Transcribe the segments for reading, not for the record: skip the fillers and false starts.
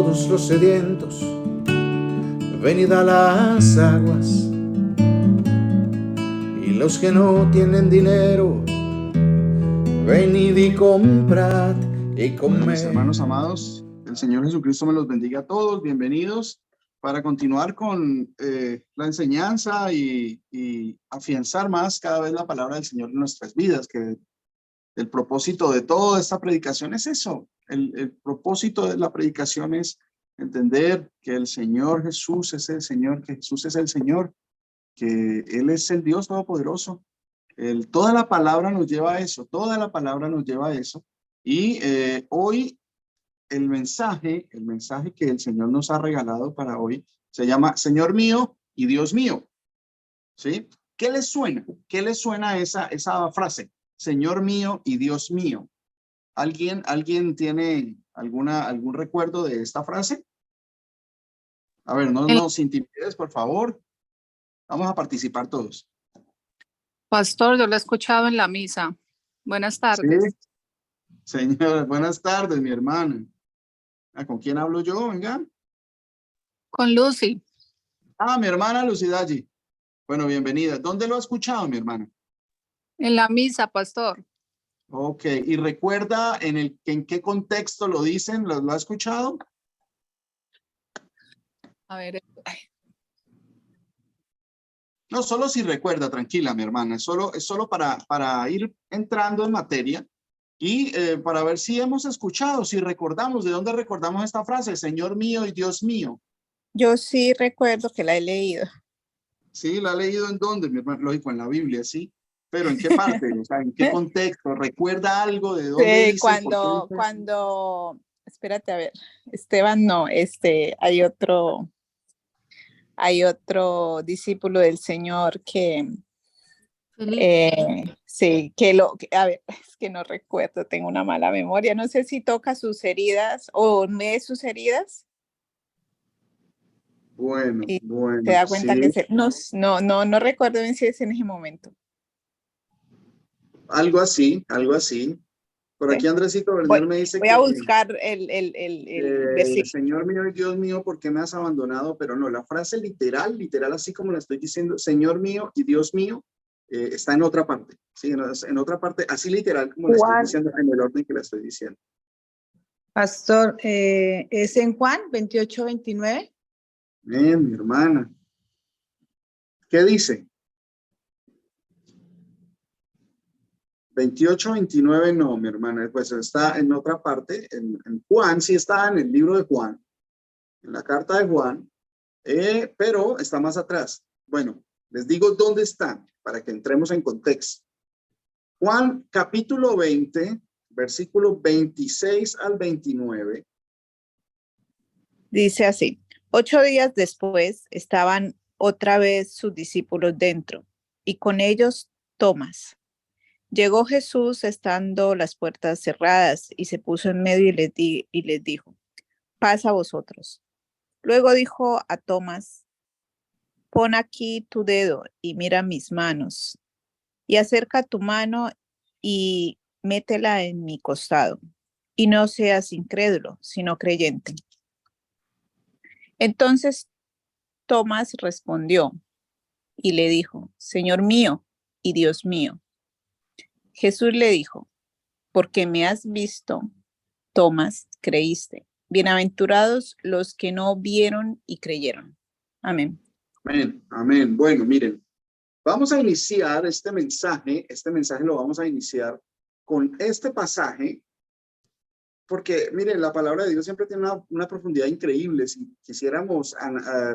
todos los sedientos, venid a las aguas, y los que no tienen dinero, venid y comprad y comed. Mis hermanos amados, el Señor Jesucristo me los bendiga a todos. Bienvenidos para continuar con la enseñanza y afianzar más cada vez la palabra del Señor en nuestras vidas, que el propósito de toda esta predicación es eso. El propósito de la predicación es entender que el Señor Jesús es el Señor, que Jesús es el Señor, que Él es el Dios Todopoderoso. Toda la palabra nos lleva a eso, toda la palabra nos lleva a eso. Y hoy el mensaje que el Señor nos ha regalado para hoy se llama Señor mío y Dios mío. ¿Sí? ¿Qué les suena? ¿Qué les suena esa frase? Señor mío y Dios mío. ¿Alguien tiene algún recuerdo de esta frase? A ver, no nos intimides, por favor. Vamos a participar todos. Pastor, yo lo he escuchado en la misa. Buenas tardes. Sí. Señor, buenas tardes, mi hermana. ¿Con quién hablo yo? Venga. Con Lucy. Mi hermana Lucidalli. Bueno, bienvenida. ¿Dónde lo ha escuchado, mi hermana? En la misa, pastor. Ok, ¿y recuerda en qué contexto lo dicen? ¿Lo ha escuchado? A ver. No, solo si recuerda, tranquila, mi hermana. Es solo para ir entrando en materia y para ver si hemos escuchado, si recordamos, ¿de dónde recordamos esta frase? Señor mío y Dios mío. Yo sí recuerdo que la he leído. Sí, ¿la ha leído en dónde, mi hermano? Lógico, en la Biblia, sí. Pero ¿en qué parte? O sea, ¿en qué contexto? ¿Recuerda algo de dónde dice? Cuando, espérate, a ver, Esteban no, hay otro discípulo del Señor que, sí, a ver, es que no recuerdo, tengo una mala memoria, no sé si toca sus heridas o ve sus heridas. Bueno, se da cuenta sí. que no recuerdo bien si es en ese momento. Algo así. Por aquí Andresito Vernier me dice voy a buscar el versículo. Señor mío y Dios mío, ¿por qué me has abandonado? Pero no, la frase literal, así como la estoy diciendo, Señor mío y Dios mío, está en otra parte. Sí, en otra parte, así literal como la estoy diciendo, en el orden que la estoy diciendo. Pastor, ¿es en Juan 28-29? Mi hermana. ¿Qué dice? 28-29 no, mi hermana, pues está en otra parte, en Juan, sí está en el libro de Juan, en la carta de Juan, pero está más atrás. Bueno, les digo dónde está, para que entremos en contexto. Juan capítulo 20, versículo 26 al 29. Dice así: 8 días después estaban otra vez sus discípulos dentro, y con ellos Tomás. Llegó Jesús estando las puertas cerradas y se puso en medio y les dijo: paz a vosotros. Luego dijo a Tomás: pon aquí tu dedo y mira mis manos, y acerca tu mano y métela en mi costado, y no seas incrédulo, sino creyente. Entonces Tomás respondió y le dijo: Señor mío y Dios mío. Jesús le dijo: porque me has visto, Tomás, creíste. Bienaventurados los que no vieron y creyeron. Amén. Amén, amén. Bueno, miren, vamos a iniciar este mensaje lo vamos a iniciar con este pasaje, porque miren, la palabra de Dios siempre tiene una profundidad increíble. Si quisiéramos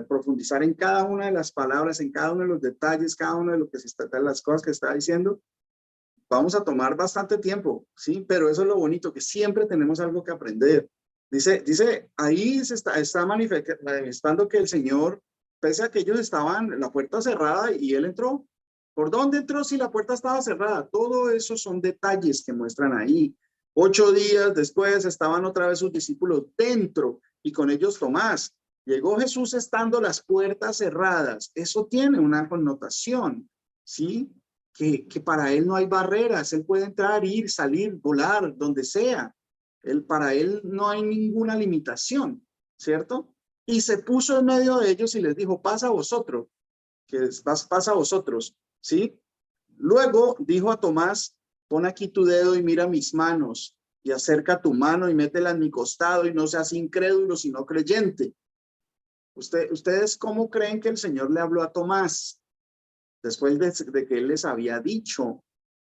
profundizar en cada una de las palabras, en cada uno de los detalles, cada uno de lo que las cosas que está diciendo, vamos a tomar bastante tiempo, ¿sí? Pero eso es lo bonito, que siempre tenemos algo que aprender. Dice ahí se está manifestando que el Señor, pese a que ellos estaban, la puerta cerrada y Él entró. ¿Por dónde entró si la puerta estaba cerrada? Todo eso son detalles que muestran ahí. 8 días después estaban otra vez sus discípulos dentro y con ellos Tomás. Llegó Jesús estando las puertas cerradas. Eso tiene una connotación, ¿sí? Que para Él no hay barreras. Él puede entrar, ir, salir, volar, donde sea. Para Él no hay ninguna limitación. ¿cierto? Y se puso en medio de ellos y les dijo, pasa a vosotros, pasa a vosotros, ¿sí? Luego dijo a Tomás, pon aquí tu dedo y mira mis manos, y acerca tu mano y métela en mi costado, y no seas incrédulo, sino creyente. ¿Ustedes cómo creen que el Señor le habló a Tomás? Después de que él les había dicho,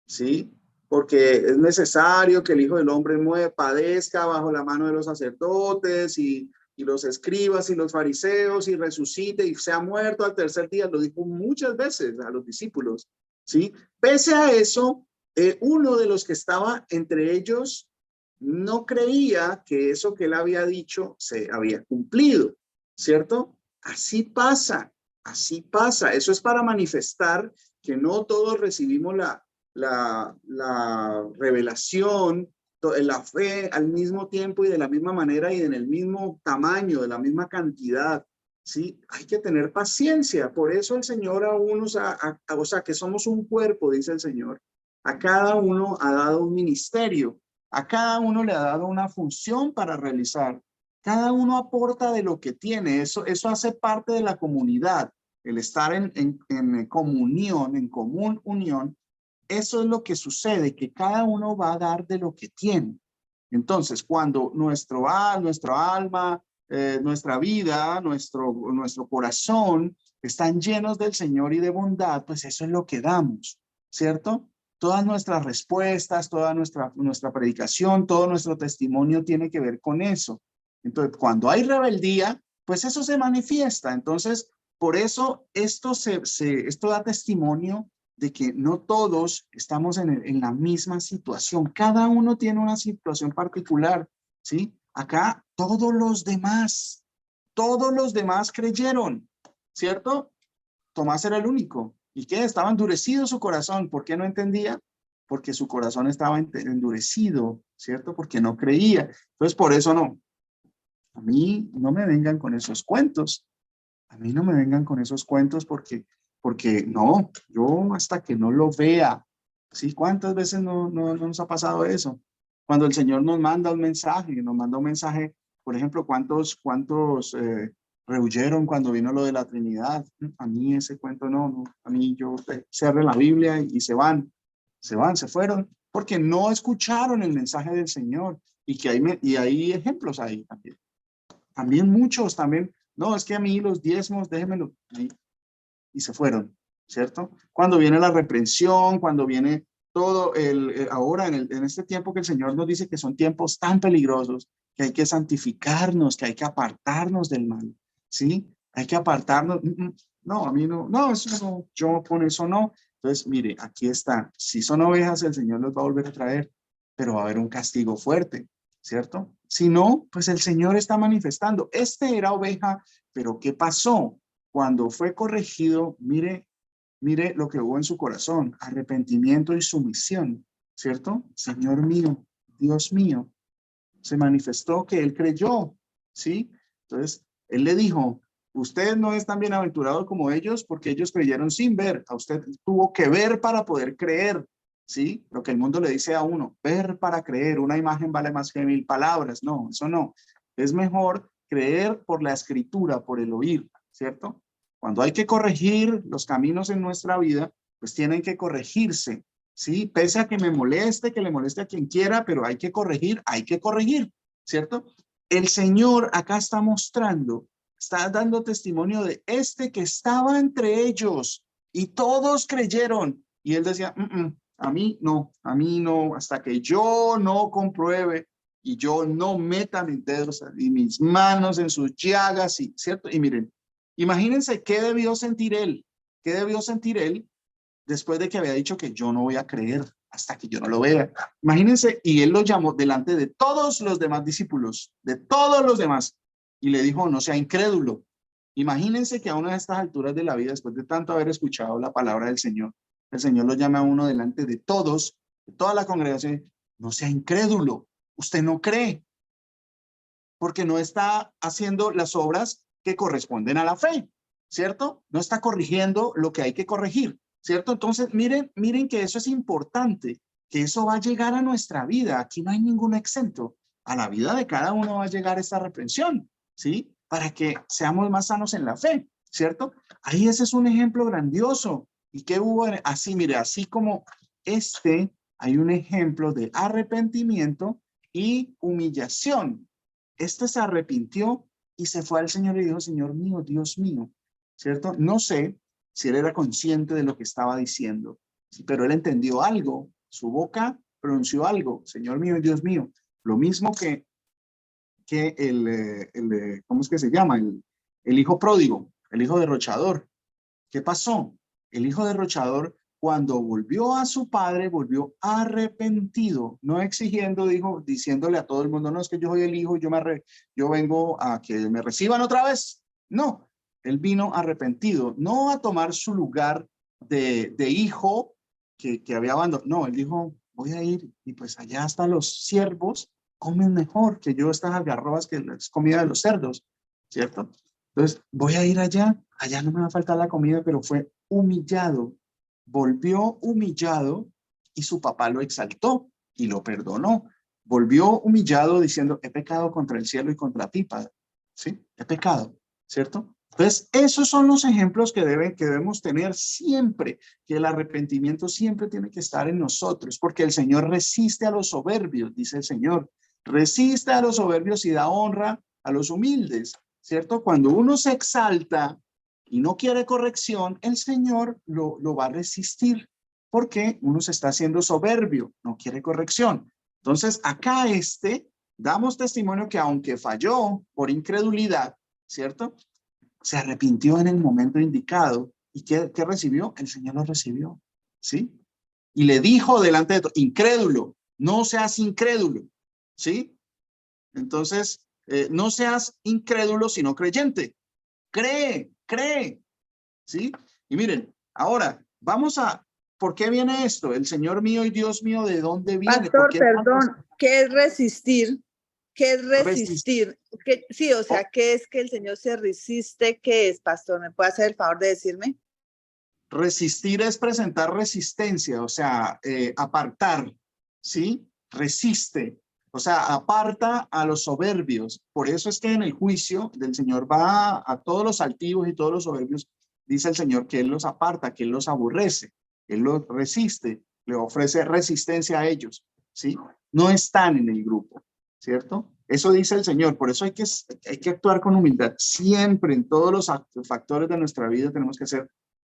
¿sí? Porque es necesario que el Hijo del Hombre padezca bajo la mano de los sacerdotes y los escribas y los fariseos y resucite y sea muerto al tercer día. Lo dijo muchas veces a los discípulos, ¿sí? Pese a eso, uno de los que estaba entre ellos no creía que eso que él había dicho se había cumplido, ¿cierto? Así pasa. Así pasa. Eso es para manifestar que no todos recibimos la revelación, la fe al mismo tiempo y de la misma manera y en el mismo tamaño, de la misma cantidad. ¿Sí? Hay que tener paciencia. Por eso el Señor a unos, o sea, que somos un cuerpo, dice el Señor. A cada uno ha dado un ministerio. A cada uno le ha dado una función para realizar. Cada uno aporta de lo que tiene. Eso hace parte de la comunidad. El estar en comunión, en común unión, eso es lo que sucede, que cada uno va a dar de lo que tiene. Entonces, cuando nuestra alma, nuestra vida, nuestro corazón están llenos del Señor y de bondad, pues eso es lo que damos, ¿cierto? Todas nuestras respuestas, toda nuestra predicación, todo nuestro testimonio tiene que ver con eso. Entonces, cuando hay rebeldía, pues eso se manifiesta. Entonces, por eso esto da testimonio de que no todos estamos en la misma situación. Cada uno tiene una situación particular, ¿sí? Acá todos los demás creyeron, ¿cierto? Tomás era el único. ¿Y qué? Estaba endurecido su corazón. ¿Por qué no entendía? Porque su corazón estaba endurecido, ¿cierto? Porque no creía. Entonces, por eso no. A mí no me vengan con esos cuentos. A mí no me vengan con esos cuentos porque no, yo hasta que no lo vea. ¿Sí? ¿Cuántas veces no nos ha pasado eso? Cuando el Señor nos manda un mensaje, por ejemplo, ¿cuántos rehuyeron cuando vino lo de la Trinidad? A mí ese cuento no, a mí yo cerré la Biblia y se fueron, porque no escucharon el mensaje del Señor. Y hay ejemplos ahí también. También muchos, no, es que a mí los diezmos, déjenmelo ahí. Y se fueron, ¿cierto? Cuando viene la reprensión, cuando viene todo ahora en este tiempo que el Señor nos dice que son tiempos tan peligrosos, que hay que santificarnos, que hay que apartarnos del mal, ¿sí? Hay que apartarnos. No, a mí no, eso no, yo con eso no. Entonces, mire, aquí está. Si son ovejas, el Señor los va a volver a traer, pero va a haber un castigo fuerte, ¿cierto? Si no, pues el Señor está manifestando. Este era oveja, pero ¿qué pasó? Cuando fue corregido, mire lo que hubo en su corazón, arrepentimiento y sumisión, ¿cierto? Señor mío, Dios mío, se manifestó que él creyó, ¿sí? Entonces, él le dijo, usted no es tan bienaventurado como ellos porque ellos creyeron sin ver. A usted tuvo que ver para poder creer, ¿sí? Lo que el mundo le dice a uno, ver para creer, una imagen vale más que 1000 palabras. No, eso no. Es mejor creer por la escritura, por el oír, ¿cierto? Cuando hay que corregir los caminos en nuestra vida, pues tienen que corregirse, ¿sí? Pese a que me moleste, que le moleste a quien quiera, pero hay que corregir, ¿cierto? El Señor acá está mostrando, está dando testimonio de este que estaba entre ellos y todos creyeron. Y él decía, a mí no, hasta que yo no compruebe y yo no meta mis dedos y mis manos en sus llagas, ¿cierto? Y miren, imagínense qué debió sentir él después de que había dicho que yo no voy a creer hasta que yo no lo vea. Imagínense, y él lo llamó delante de todos los demás discípulos, de todos los demás, y le dijo, no sea incrédulo. Imagínense que a una de estas alturas de la vida, después de tanto haber escuchado la palabra del Señor, el Señor lo llama a uno delante de todos, de toda la congregación, no sea incrédulo, usted no cree, porque no está haciendo las obras que corresponden a la fe, ¿cierto? No está corrigiendo lo que hay que corregir, ¿cierto? Entonces, miren que eso es importante, que eso va a llegar a nuestra vida. Aquí no hay ningún exento. A la vida de cada uno va a llegar esta reprensión, ¿sí? Para que seamos más sanos en la fe, ¿cierto? Ahí ese es un ejemplo grandioso. ¿Y qué hubo? Así, mire, así como hay un ejemplo de arrepentimiento y humillación. Se arrepintió y se fue al Señor y dijo, Señor mío, Dios mío, ¿cierto? No sé si él era consciente de lo que estaba diciendo, pero él entendió algo, su boca pronunció algo, Señor mío y Dios mío. Lo mismo que ¿cómo es que se llama? El hijo pródigo, el hijo derrochador. ¿Qué pasó? El hijo derrochador, cuando volvió a su padre, volvió arrepentido, no exigiendo, diciéndole a todo el mundo, no, es que yo soy el hijo, yo vengo a que me reciban otra vez. No, él vino arrepentido, no a tomar su lugar de hijo que había abandonado. No, él dijo, voy a ir y pues allá hasta los siervos comen mejor que yo estas algarrobas que es comida de los cerdos, ¿cierto? Entonces, voy a ir allá no me va a faltar la comida, pero fue humillado, volvió humillado y su papá lo exaltó y lo perdonó. Volvió humillado diciendo, he pecado contra el cielo y contra ti, Padre. ¿Sí? He pecado, ¿cierto? Entonces, esos son los ejemplos que debemos tener siempre, que el arrepentimiento siempre tiene que estar en nosotros, porque el Señor resiste a los soberbios, dice el Señor. Resiste a los soberbios y da honra a los humildes, ¿cierto? Cuando uno se exalta y no quiere corrección, el Señor lo va a resistir, porque uno se está haciendo soberbio, no quiere corrección. Entonces, acá damos testimonio que aunque falló por incredulidad, ¿cierto? Se arrepintió en el momento indicado. ¿Y qué recibió? El Señor lo recibió, ¿sí? Y le dijo delante de todo, incrédulo, no seas incrédulo, ¿sí? Entonces, no seas incrédulo, sino creyente. Cree, ¿sí? Y miren, ahora, ¿por qué viene esto? El Señor mío y Dios mío, ¿de dónde viene? ¿Por Pastor, qué perdón, ¿qué es resistir? ¿Qué es resistir? resistir? Sí, o sea, ¿qué es que el Señor se resiste? ¿Qué es, pastor? ¿Me puede hacer el favor de decirme? Resistir es presentar resistencia, o sea, apartar, ¿sí? Resiste, o sea, aparta a los soberbios. Por eso es que en el juicio del Señor va a todos los altivos y todos los soberbios, dice el Señor que Él los aparta, que Él los aborrece, Él los resiste, le ofrece resistencia a ellos, ¿sí? No están en el grupo, ¿cierto? Eso dice el Señor, por eso hay que actuar con humildad. Siempre en todos los factores de nuestra vida tenemos que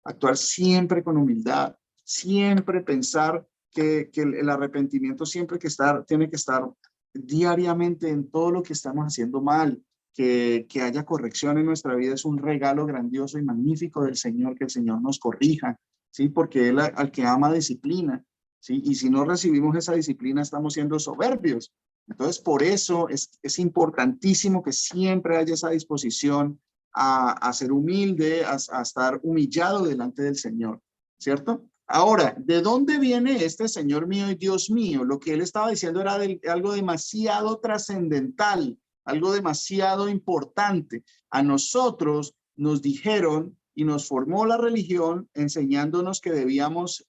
actuar siempre con humildad, siempre pensar que el arrepentimiento tiene que estar diariamente en todo lo que estamos haciendo mal, que haya corrección en nuestra vida es un regalo grandioso y magnífico del Señor, que el Señor nos corrija, ¿sí? Porque Él al que ama disciplina, ¿sí? Y si no recibimos esa disciplina estamos siendo soberbios. Entonces, por eso es importantísimo que siempre haya esa disposición a ser humilde, a estar humillado delante del Señor, ¿cierto? Ahora, ¿de dónde viene este Señor mío y Dios mío? Lo que él estaba diciendo era algo demasiado trascendental, algo demasiado importante. A nosotros nos dijeron y nos formó la religión enseñándonos que debíamos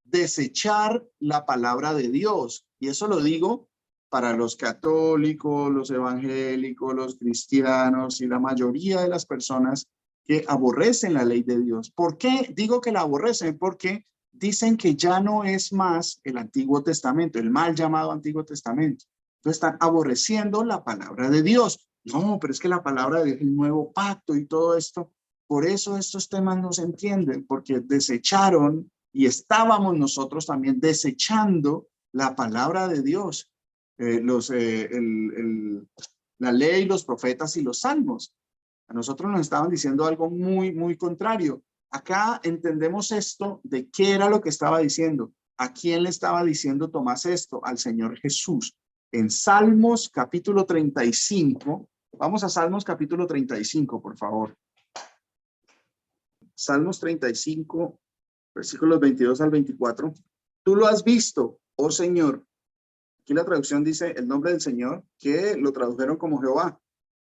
desechar la palabra de Dios. Y eso lo digo para los católicos, los evangélicos, los cristianos y la mayoría de las personas que aborrecen la ley de Dios. ¿Por qué digo que la aborrecen? Porque dicen que ya no es más el Antiguo Testamento, el mal llamado Antiguo Testamento. Entonces están aborreciendo la palabra de Dios. No, pero es que la palabra de Dios, el nuevo pacto y todo esto, por eso estos temas no se entienden, porque desecharon y estábamos nosotros también desechando la palabra de Dios. La ley, los profetas y los salmos. A nosotros nos estaban diciendo algo muy, muy contrario. Acá entendemos esto de qué era lo que estaba diciendo. ¿A quién le estaba diciendo Tomás esto? Al Señor Jesús. En Salmos capítulo 35, vamos a Salmos capítulo 35, por favor. Salmos 35, versículos 22 al 24. Tú lo has visto, oh Señor. Aquí la traducción dice el nombre del Señor, que lo tradujeron como Jehová.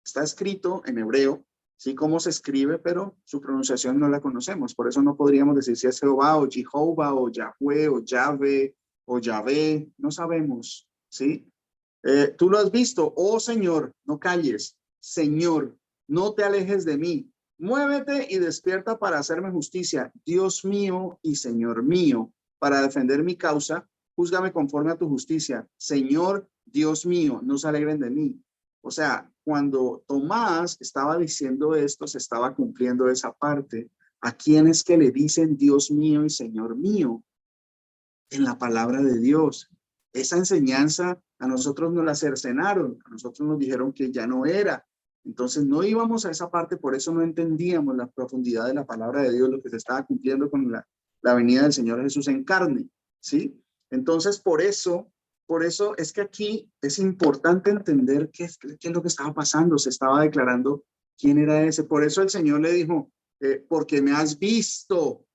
Está escrito en hebreo, sí, cómo se escribe, pero su pronunciación no la conocemos. Por eso no podríamos decir si es Jehová o Jehová o Yahweh o Yahvé o Yahvé. No sabemos, ¿sí? Tú lo has visto, oh Señor, no calles. Señor, no te alejes de mí. Muévete y despierta para hacerme justicia, Dios mío y Señor mío, para defender mi causa. Júzgame conforme a tu justicia. Señor, Dios mío, no se alegren de mí. O sea, cuando Tomás estaba diciendo esto, se estaba cumpliendo esa parte. ¿A quiénes que le dicen Dios mío y Señor mío? En la palabra de Dios. Esa enseñanza a nosotros nos la cercenaron, a nosotros nos dijeron que ya no era. Entonces no íbamos a esa parte, por eso no entendíamos la profundidad de la palabra de Dios, lo que se estaba cumpliendo con la venida del Señor Jesús en carne, ¿sí? Entonces por eso es que aquí es importante entender qué es lo que estaba pasando. Se estaba declarando quién era ese. Por eso el Señor le dijo, porque me has visto,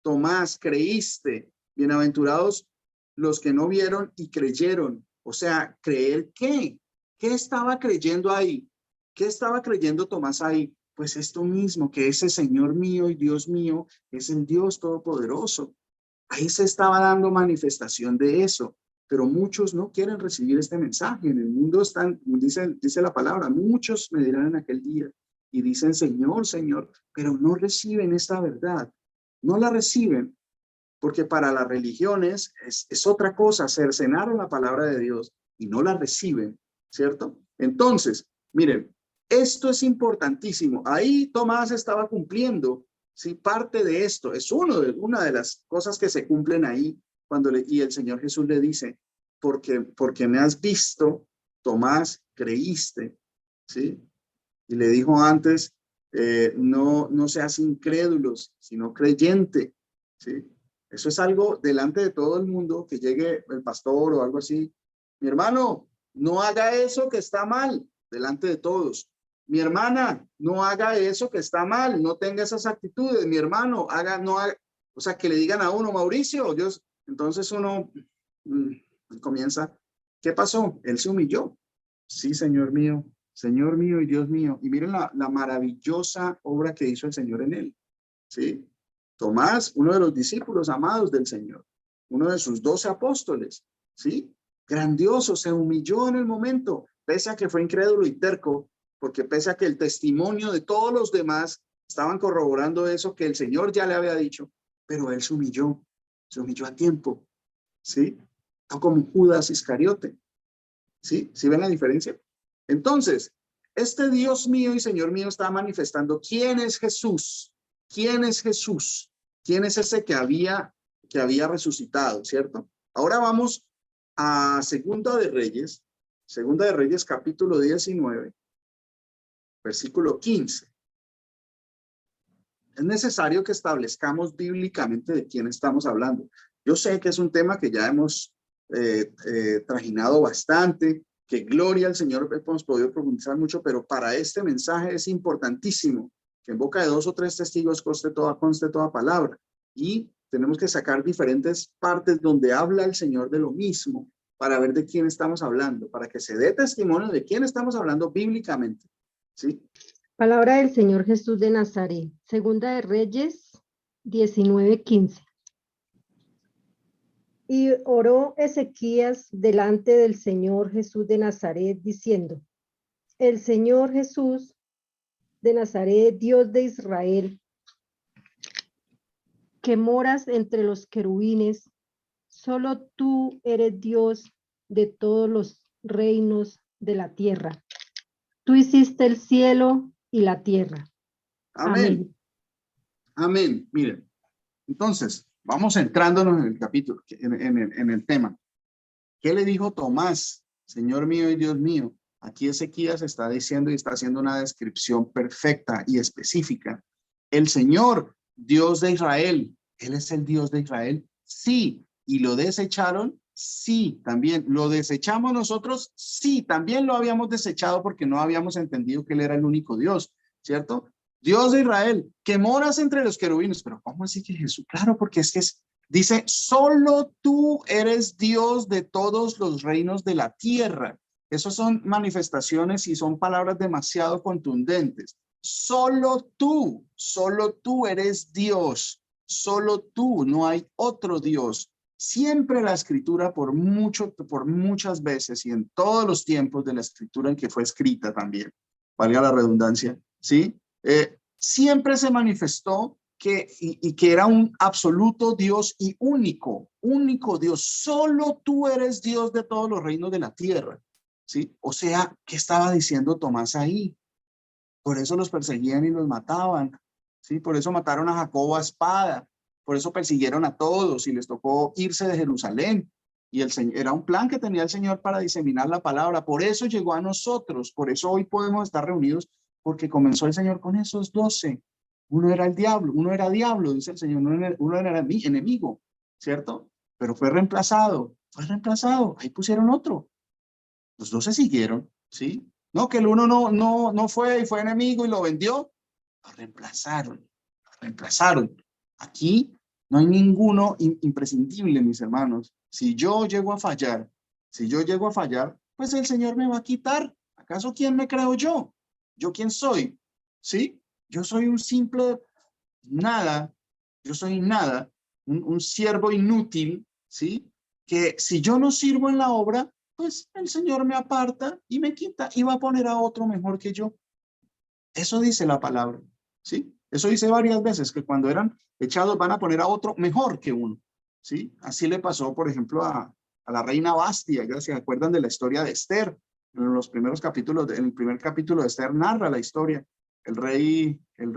Tomás, creíste. Bienaventurados los que no vieron y creyeron. O sea, ¿creer qué? ¿Qué estaba creyendo ahí? ¿Qué estaba creyendo Tomás ahí? Pues esto mismo, que ese Señor mío y Dios mío es el Dios Todopoderoso. Ahí se estaba dando manifestación de eso, pero muchos no quieren recibir este mensaje. En el mundo están, dice la palabra, muchos me dirán en aquel día y dicen Señor, Señor, pero no reciben esta verdad. No la reciben porque para las religiones es otra cosa, cercenaron la palabra de Dios y no la reciben, ¿cierto? Entonces, miren, esto es importantísimo. Ahí Tomás estaba cumpliendo, ¿sí? Parte de esto, es una de las cosas que se cumplen ahí y el Señor Jesús le dice, porque me has visto, Tomás, creíste, ¿sí? Y le dijo antes, no seas incrédulos, sino creyente, ¿sí? Eso es algo delante de todo el mundo, que llegue el pastor o algo así. Mi hermano, no haga eso que está mal, delante de todos. Mi hermana, no haga eso que está mal, no tenga esas actitudes. Mi hermano, no haga, o sea, que le digan a uno, Mauricio, Dios, entonces uno comienza, ¿qué pasó? Él se humilló. Sí, Señor mío y Dios mío. Y miren la maravillosa obra que hizo el Señor en él, ¿sí? Tomás, uno de los discípulos amados del Señor, uno de sus 12 apóstoles, ¿sí? Grandioso, se humilló en el momento, pese a que fue incrédulo y terco, porque pese a que el testimonio de todos los demás estaban corroborando eso que el Señor ya le había dicho, pero él se humilló a tiempo, ¿sí? No como Judas Iscariote, ¿sí? ¿Sí ven la diferencia? Entonces, este Dios mío y Señor mío está manifestando quién es Jesús. ¿Quién es Jesús? ¿Quién es ese que había resucitado, cierto? Ahora vamos a Segunda de Reyes capítulo 19, versículo 15. Es necesario que establezcamos bíblicamente de quién estamos hablando. Yo sé que es un tema que ya hemos trajinado bastante, que gloria al Señor hemos podido profundizar mucho, pero para este mensaje es importantísimo que en boca de 2 o 3 testigos conste toda palabra. Y tenemos que sacar diferentes partes donde habla el Señor de lo mismo para ver de quién estamos hablando, para que se dé testimonio de quién estamos hablando bíblicamente, ¿sí? Palabra del Señor Jesús de Nazaret. Segunda de Reyes 19:15. Y oró Ezequías delante del Señor Jesús de Nazaret, diciendo: El Señor Jesús de Nazaret, Dios de Israel, que moras entre los querubines, solo tú eres Dios de todos los reinos de la tierra. Tú hiciste el cielo y la tierra. Amén. Amén. Miren, entonces, vamos centrándonos en el capítulo, en el tema. ¿Qué le dijo Tomás? Señor mío y Dios mío. Aquí Ezequías está diciendo y está haciendo una descripción perfecta y específica. El Señor, Dios de Israel, ¿Él es el Dios de Israel? Sí. ¿Y lo desecharon? Sí, también. ¿Lo desechamos nosotros? Sí, también lo habíamos desechado porque no habíamos entendido que Él era el único Dios, ¿cierto? Dios de Israel, que moras entre los querubines. Pero ¿cómo así que Jesús? Claro, porque dice, solo tú eres Dios de todos los reinos de la tierra. Esas son manifestaciones y son palabras demasiado contundentes. Solo tú eres Dios. Solo tú, no hay otro Dios. Siempre la escritura por muchas veces y en todos los tiempos de la escritura en que fue escrita también, valga la redundancia, ¿sí? Siempre se manifestó y que era un absoluto Dios y único Dios. Solo tú eres Dios de todos los reinos de la tierra, ¿sí? O sea, ¿qué estaba diciendo Tomás ahí? Por eso los perseguían y los mataban, ¿sí? Por eso mataron a Jacobo a espada, por eso persiguieron a todos y les tocó irse de Jerusalén. Y era un plan que tenía el Señor para diseminar la palabra. Por eso llegó a nosotros, por eso hoy podemos estar reunidos, porque comenzó el Señor con esos 12. Uno era el diablo, uno era diablo, dice el Señor, uno era mi enemigo, ¿cierto? Pero fue reemplazado, ahí pusieron otro. Los 12 siguieron, ¿sí? No, que el uno no fue y fue enemigo y lo vendió. Lo reemplazaron. Aquí no hay ninguno imprescindible, mis hermanos. Si yo llego a fallar, pues el Señor me va a quitar. ¿Acaso quién me creo yo? ¿Yo quién soy? ¿Sí? Yo soy un simple nada. Yo soy nada, un siervo inútil, ¿sí? Que si yo no sirvo en la obra, pues el Señor me aparta y me quita y va a poner a otro mejor que yo. Eso dice la palabra, ¿sí? Eso dice varias veces, que cuando eran echados van a poner a otro mejor que uno, ¿sí? Así le pasó, por ejemplo, a la reina Bastia. ¿Ya se acuerdan de la historia de Esther? En los primeros capítulos, en el primer capítulo de Esther narra la historia. El rey, no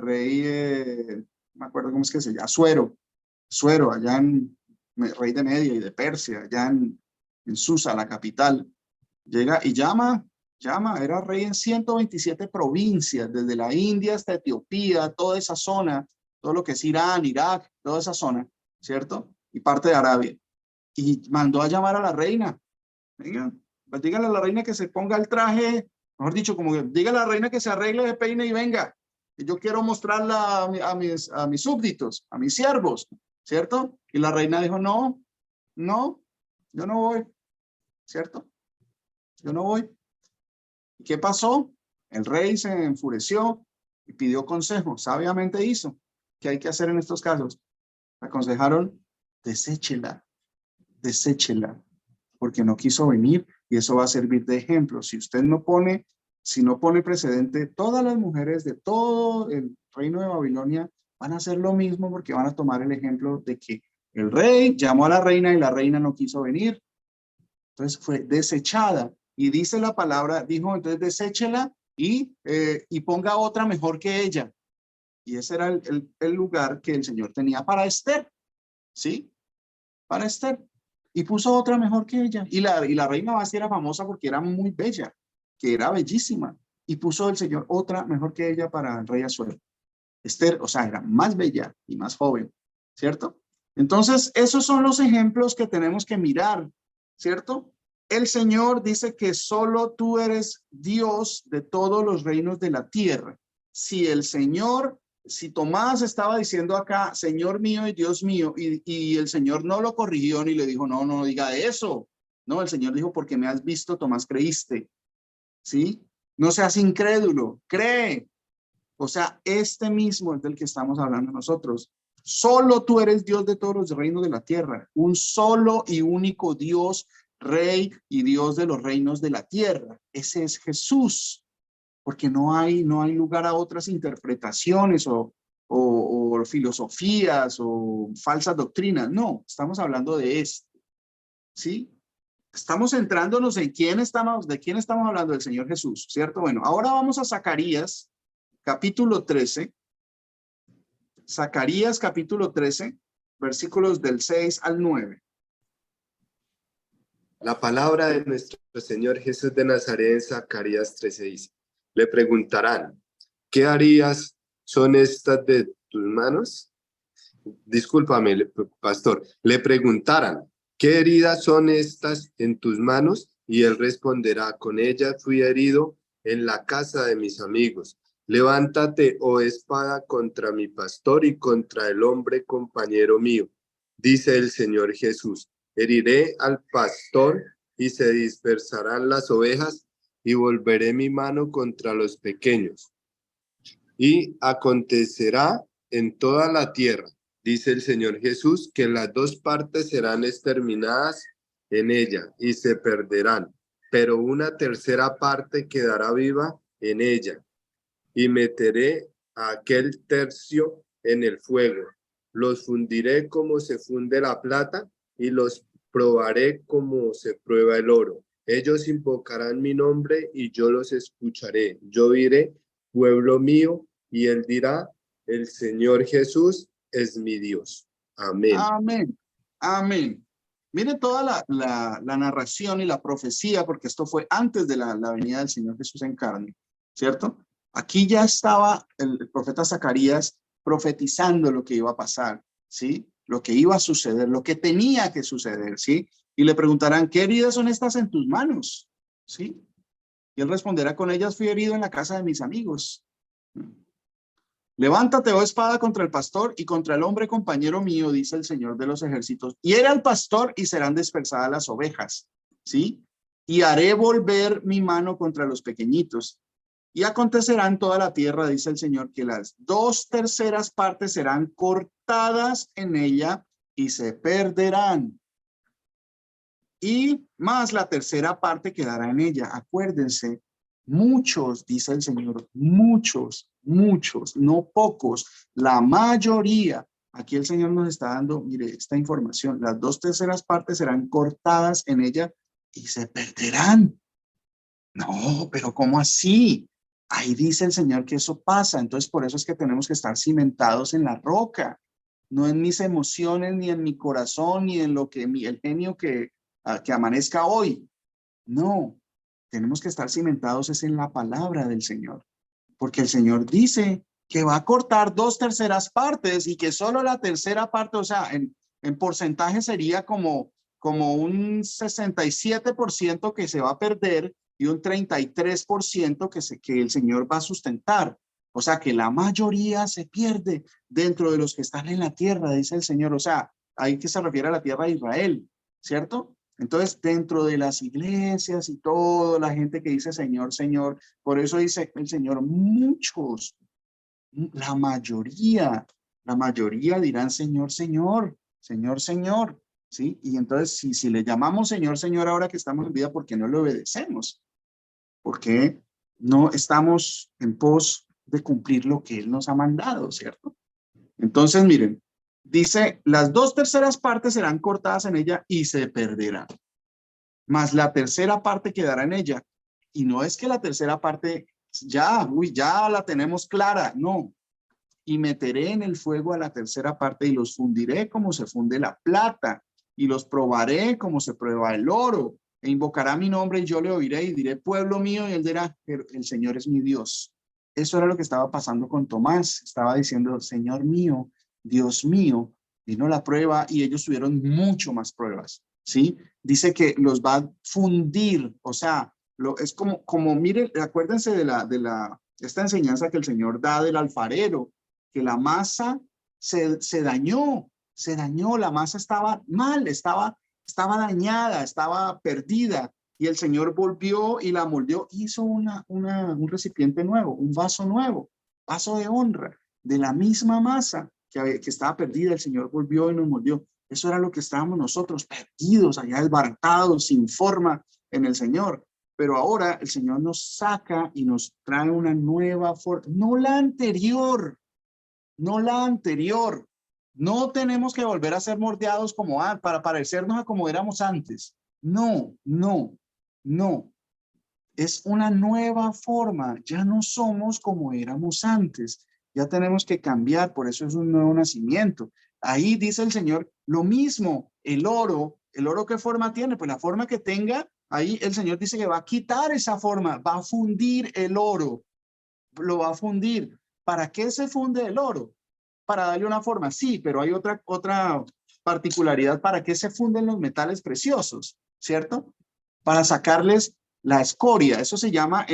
me acuerdo cómo es que se llama, Suero, allá rey de Media y de Persia, allá en Susa, la capital, llega y llama, era rey en 127 provincias, desde la India hasta Etiopía, toda esa zona, todo lo que es Irán, Irak, toda esa zona, ¿cierto? Y parte de Arabia. Y mandó a llamar a la reina. Venga, pues dígale a la reina que se ponga el traje, mejor dicho, como que dígale a la reina que se arregle de peine y venga. Y yo quiero mostrarla a mis súbditos, a mis siervos, ¿cierto? Y la reina dijo, no, yo no voy, ¿cierto? Yo no voy. ¿Y qué pasó? El rey se enfureció y pidió consejo. Sabiamente hizo. ¿Qué hay que hacer en estos casos? Aconsejaron, deséchela, porque no quiso venir y eso va a servir de ejemplo. Si no pone precedente, todas las mujeres de todo el reino de Babilonia van a hacer lo mismo porque van a tomar el ejemplo de que el rey llamó a la reina y la reina no quiso venir. Entonces fue desechada. Y dice la palabra, dijo, entonces deséchela y ponga otra mejor que ella. Y ese era el lugar que el Señor tenía para Esther, ¿sí? Para Esther. Y puso otra mejor que ella. Y la reina Basti era famosa porque era muy bella, que era bellísima. Y puso el Señor otra mejor que ella para el rey Asuero. Esther, o sea, era más bella y más joven, ¿cierto? Entonces, esos son los ejemplos que tenemos que mirar, ¿cierto? El Señor dice que solo tú eres Dios de todos los reinos de la tierra. Si Tomás estaba diciendo acá, Señor mío y Dios mío, y el Señor no lo corrigió ni le dijo, no diga eso. No, el Señor dijo, porque me has visto, Tomás, creíste. ¿Sí? No seas incrédulo, cree. O sea, este mismo es del que estamos hablando nosotros. Solo tú eres Dios de todos los reinos de la tierra. Un solo y único Dios, Rey y Dios de los reinos de la tierra. Ese es Jesús. Porque no hay lugar a otras interpretaciones o filosofías o falsas doctrinas. No, estamos hablando de esto. ¿Sí? Estamos centrándonos en de quién estamos hablando, del Señor Jesús, ¿cierto? Bueno, ahora vamos a Zacarías, capítulo 13. Zacarías, capítulo 13, versículos del 6 al 9. La palabra de nuestro Señor Jesús de Nazaret en Zacarías 13 dice, le preguntarán, ¿qué harías son estas de tus manos? Discúlpame, pastor. Le preguntarán, ¿qué heridas son estas en tus manos? Y él responderá, con ellas fui herido en la casa de mis amigos. Levántate, oh espada, contra mi pastor y contra el hombre compañero mío, dice el Señor Jesús. Heriré al pastor y se dispersarán las ovejas y volveré mi mano contra los pequeños. Y acontecerá en toda la tierra, dice el Señor Jesús, que las dos partes serán exterminadas en ella y se perderán, pero una tercera parte quedará viva en ella, y meteré aquel tercio en el fuego. Los fundiré como se funde la plata y los probaré como se prueba el oro. Ellos invocarán mi nombre y yo los escucharé. Yo diré, pueblo mío, y él dirá, el Señor Jesús es mi Dios. Amén. Amén. Amén. Mire toda la narración y la profecía, porque esto fue antes de la venida del Señor Jesús en carne, ¿cierto? Aquí ya estaba el profeta Zacarías profetizando lo que iba a pasar, ¿sí? Lo que iba a suceder, lo que tenía que suceder, ¿sí? Y le preguntarán, ¿qué heridas son estas en tus manos? ¿Sí? Y él responderá, con ellas fui herido en la casa de mis amigos. Levántate, oh espada, contra el pastor y contra el hombre compañero mío, dice el Señor de los ejércitos. Hiere al pastor y serán dispersadas las ovejas, ¿sí? Y haré volver mi mano contra los pequeñitos. Y acontecerá en toda la tierra, dice el Señor, que las 2/3 partes serán cortadas en ella y se perderán. Y más la 1/3 parte quedará en ella. Acuérdense, muchos, dice el Señor, muchos, no pocos, la mayoría. Aquí el Señor nos está dando, mire, esta información. Las 2/3 partes serán cortadas en ella y se perderán. No, pero ¿cómo así? Ahí dice el Señor que eso pasa. Entonces, por eso es que tenemos que estar cimentados en la roca. No en mis emociones, ni en mi corazón, ni en lo que el genio que amanezca hoy. No, tenemos que estar cimentados es en la palabra del Señor. Porque el Señor dice que va a cortar 2/3 partes y que solo la 1/3 parte, o sea, en porcentaje sería como un 67% que se va a perder y un 33% que el Señor va a sustentar. O sea, que la mayoría se pierde dentro de los que están en la tierra, dice el Señor. O sea, ahí que se refiere a la tierra de Israel, ¿cierto? Entonces, dentro de las iglesias y todo, la gente que dice Señor, Señor, por eso dice el Señor, muchos, la mayoría dirán Señor, Señor, Señor, Señor, ¿sí? Y entonces, si le llamamos Señor, Señor, ahora que estamos en vida, ¿por qué no le obedecemos? ¿Por qué no estamos en pos de cumplir lo que Él nos ha mandado, ¿cierto? Entonces, miren, dice, las 2/3 partes serán cortadas en ella y se perderán. Más la 1/3 parte quedará en ella. Y no es que la 1/3 parte ya la tenemos clara, no. Y meteré en el fuego a la 1/3 parte y los fundiré como se funde la plata y los probaré como se prueba el oro. E invocará mi nombre y yo le oiré y diré, pueblo mío, y él dirá, el Señor es mi Dios. Eso era lo que estaba pasando con Tomás. Estaba diciendo, Señor mío, Dios mío. Vino la prueba y ellos tuvieron mucho más pruebas, ¿sí? Dice que los va a fundir, o sea, es como miren, acuérdense de esta enseñanza que el Señor da del alfarero, que la masa se dañó, la masa estaba mal, estaba dañada, estaba perdida, y el Señor volvió y la moldeó, hizo un recipiente nuevo, un vaso nuevo, vaso de honra, de la misma masa que estaba perdida, el Señor volvió y nos moldeó. Eso era lo que estábamos nosotros, perdidos, allá desbaratados, sin forma en el Señor. Pero ahora el Señor nos saca y nos trae una nueva forma, no la anterior, no la anterior. No tenemos que volver a ser moldeados como para parecernos a como éramos antes. No, no, no. Es una nueva forma. Ya no somos como éramos antes. Ya tenemos que cambiar, por eso es un nuevo nacimiento. Ahí dice el Señor lo mismo, el oro ¿qué forma tiene? Pues la forma que tenga, ahí el Señor dice que va a quitar esa forma, va a fundir el oro, lo va a fundir. ¿Para qué se funde el oro? Para darle una forma, sí, pero hay otra particularidad. ¿Para qué se funden los metales preciosos? ¿Cierto? Para sacarles la escoria. Eso se llama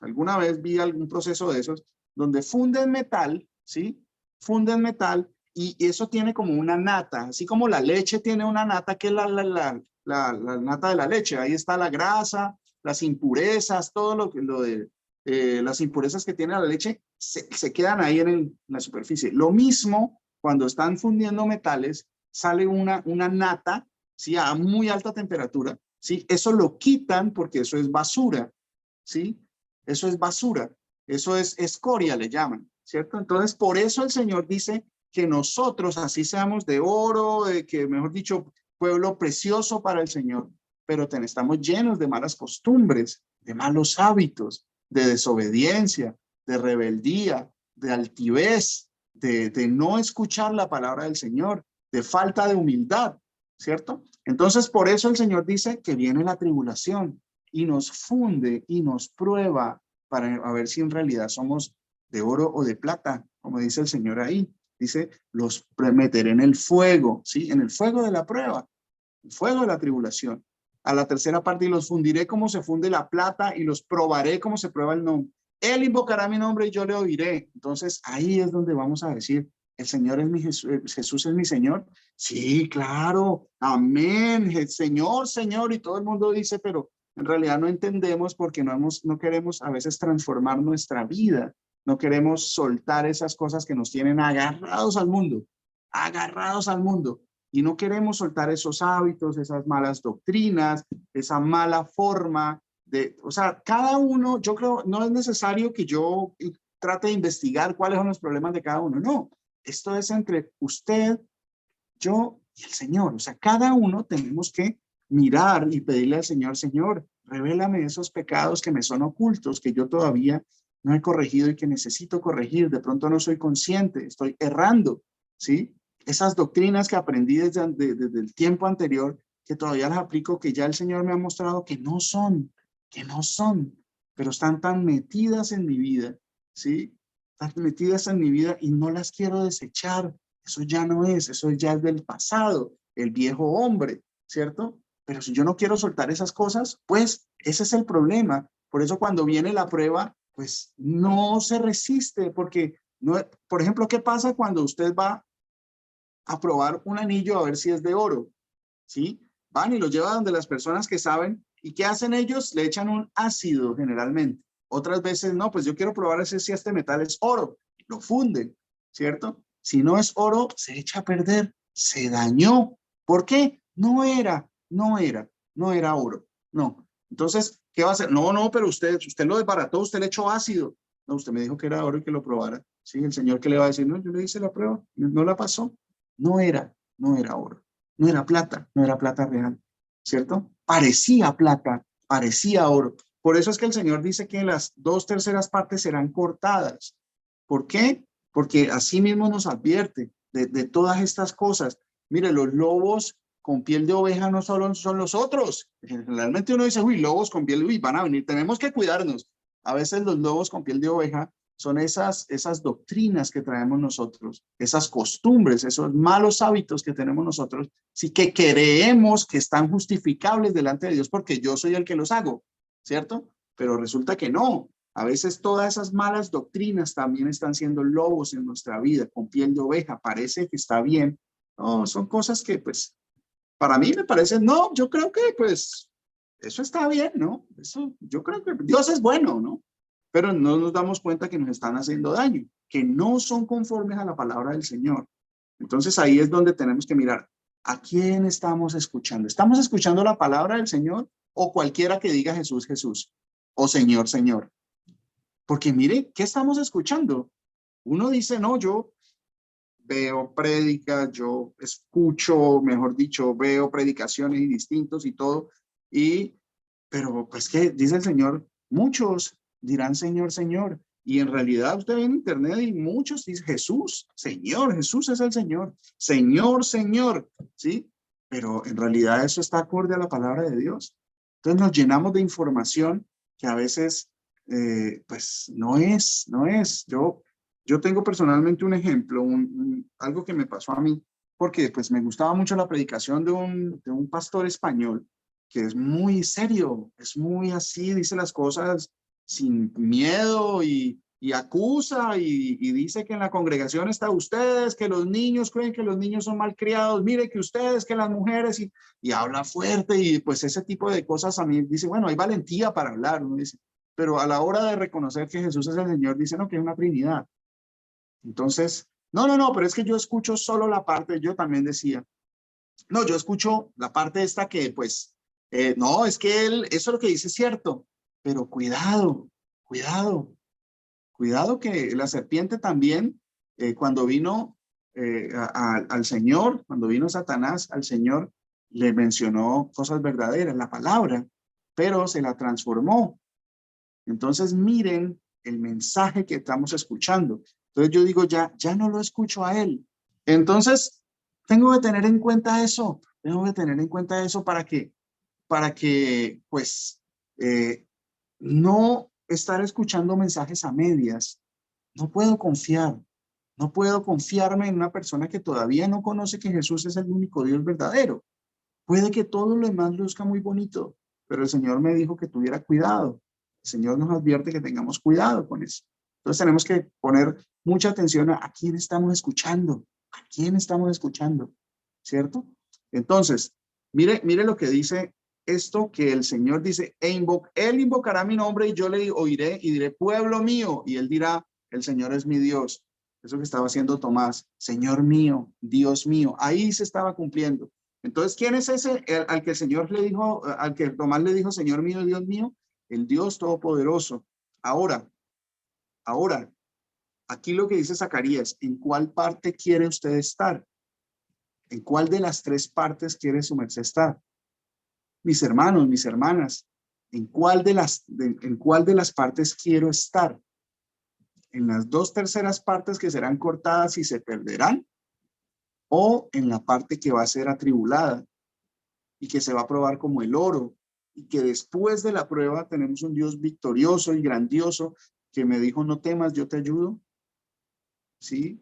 alguna vez vi algún proceso de esos, donde funden metal, ¿sí? Funden metal y eso tiene como una nata, así como la leche tiene una nata, que es la nata de la leche. Ahí está la grasa, las impurezas, todo lo de las impurezas que tiene la leche se quedan ahí en la superficie. Lo mismo cuando están fundiendo metales, sale una nata, ¿sí? A muy alta temperatura, ¿sí? Eso lo quitan porque eso es basura, ¿sí? Eso es basura. Eso es escoria, le llaman, ¿cierto? Entonces, por eso el Señor dice que nosotros, así seamos de oro, que mejor dicho, pueblo precioso para el Señor, pero estamos llenos de malas costumbres, de malos hábitos, de desobediencia, de rebeldía, de altivez, de no escuchar la palabra del Señor, de falta de humildad, ¿cierto? Entonces, por eso el Señor dice que viene la tribulación y nos funde y nos prueba para a ver si en realidad somos de oro o de plata, como dice el Señor ahí. Dice, los meteré en el fuego, ¿sí? En el fuego de la prueba, el fuego de la tribulación. A la tercera parte, y los fundiré como se funde la plata y los probaré como se prueba el nombre. Él invocará mi nombre y yo le oiré. Entonces, ahí es donde vamos a decir, el Señor es mi Jesús, Jesús es mi Señor. Sí, claro, amén, Señor, Señor, y todo el mundo dice, pero en realidad no entendemos porque no queremos a veces transformar nuestra vida, no queremos soltar esas cosas que nos tienen agarrados al mundo, y no queremos soltar esos hábitos, esas malas doctrinas, esa mala forma o sea, cada uno, yo creo, no es necesario que yo trate de investigar cuáles son los problemas de cada uno, no, esto es entre usted, yo y el Señor. O sea, cada uno tenemos que mirar y pedirle al Señor, Señor, revélame esos pecados que me son ocultos, que yo todavía no he corregido y que necesito corregir. De pronto no soy consciente, estoy errando, ¿sí? Esas doctrinas que aprendí desde el tiempo anterior, que todavía las aplico, que ya el Señor me ha mostrado que no son, pero están tan metidas en mi vida, ¿sí? Están metidas en mi vida y no las quiero desechar. Eso ya no es, eso ya es del pasado, el viejo hombre, ¿cierto? Pero si yo no quiero soltar esas cosas, pues ese es el problema. Por eso cuando viene la prueba, pues no se resiste, porque, no, por ejemplo, ¿qué pasa cuando usted va a probar un anillo a ver si es de oro? ¿Sí? Van y lo llevan donde las personas que saben, ¿y qué hacen ellos? Le echan un ácido generalmente. Otras veces, no, pues yo quiero probar si este metal es oro. Lo funden, ¿cierto? Si no es oro, se echa a perder, se dañó. ¿Por qué? No era oro. No. Entonces, ¿qué va a hacer? No, pero usted lo desbarató, usted le echó ácido. No, usted me dijo que era oro y que lo probara. Sí, el Señor que le va a decir, no, yo le hice la prueba, no la pasó. No era oro. No era plata real, ¿cierto? Parecía plata, parecía oro. Por eso es que el Señor dice que las 2/3 partes serán cortadas. ¿Por qué? Porque así mismo nos advierte de todas estas cosas. Mire, los lobos con piel de oveja no solo son los otros. Generalmente uno dice, uy, lobos con piel de oveja van a venir, tenemos que cuidarnos. A veces los lobos con piel de oveja son esas doctrinas que traemos nosotros, esas costumbres, esos malos hábitos que tenemos nosotros, sí que creemos que están justificables delante de Dios porque yo soy el que los hago, ¿cierto? Pero resulta que no. A veces todas esas malas doctrinas también están siendo lobos en nuestra vida, con piel de oveja. Parece que está bien. No, son cosas que pues para mí me parecen, no, yo creo que pues eso está bien, ¿no? Eso, yo creo que Dios es bueno, ¿no? Pero no nos damos cuenta que nos están haciendo daño, que no son conformes a la palabra del Señor. Entonces ahí es donde tenemos que mirar, ¿a quién estamos escuchando? ¿Estamos escuchando la palabra del Señor o cualquiera que diga Jesús, Jesús o Señor, Señor? Porque mire, ¿qué estamos escuchando? Uno dice, no, yo veo prédicas, yo escucho, mejor dicho, veo predicaciones y distintos y todo, pero pues que dice el Señor, muchos dirán Señor, Señor, y en realidad usted ve en internet y muchos dicen Jesús, Señor, Jesús es el Señor, Señor, Señor, ¿sí? Pero en realidad eso está acorde a la palabra de Dios. Entonces nos llenamos de información que a veces, pues no es. Yo tengo personalmente un ejemplo, algo que me pasó a mí, porque pues me gustaba mucho la predicación de un pastor español, que es muy serio, es muy así, dice las cosas sin miedo y acusa y dice que en la congregación está ustedes, que los niños creen que los niños son malcriados, mire que ustedes, que las mujeres, y habla fuerte y pues ese tipo de cosas a mí dice, bueno, hay valentía para hablar, uno dice, pero a la hora de reconocer que Jesús es el Señor, dice, no, que es una Trinidad. Entonces, no, pero es que yo escucho solo la parte, yo también decía, no, yo escucho la parte esta que pues, no, es que eso es lo que dice es cierto, pero cuidado, Cuidado que la serpiente también, cuando vino al Señor, cuando vino Satanás al Señor, le mencionó cosas verdaderas, la palabra, pero se la transformó. Entonces miren el mensaje que estamos escuchando. Entonces yo digo, ya no lo escucho a él. Entonces tengo que tener en cuenta eso, para que pues, no estar escuchando mensajes a medias. No puedo confiarme en una persona que todavía no conoce que Jesús es el único Dios verdadero. Puede que todo lo demás luzca muy bonito, pero el Señor me dijo que tuviera cuidado. El Señor nos advierte que tengamos cuidado con eso. Entonces tenemos que poner mucha atención a quién estamos escuchando, ¿cierto? Entonces, mire lo que dice esto, que el Señor dice, él invocará mi nombre y yo le oiré y diré, pueblo mío, y él dirá, el Señor es mi Dios. Eso que estaba haciendo Tomás, Señor mío, Dios mío, ahí se estaba cumpliendo. Entonces, ¿quién es ese al que el Señor le dijo, al que Tomás le dijo, Señor mío, Dios mío? El Dios Todopoderoso. Ahora, aquí lo que dice Zacarías, ¿en cuál parte quiere usted estar? ¿En cuál de las tres partes quiere su merced estar? Mis hermanos, mis hermanas, ¿en cuál de las partes quiero estar? ¿En las 2/3 partes que serán cortadas y se perderán? ¿O en la parte que va a ser atribulada y que se va a probar como el oro? Y que después de la prueba tenemos un Dios victorioso y grandioso que me dijo, no temas, yo te ayudo. ¿Sí?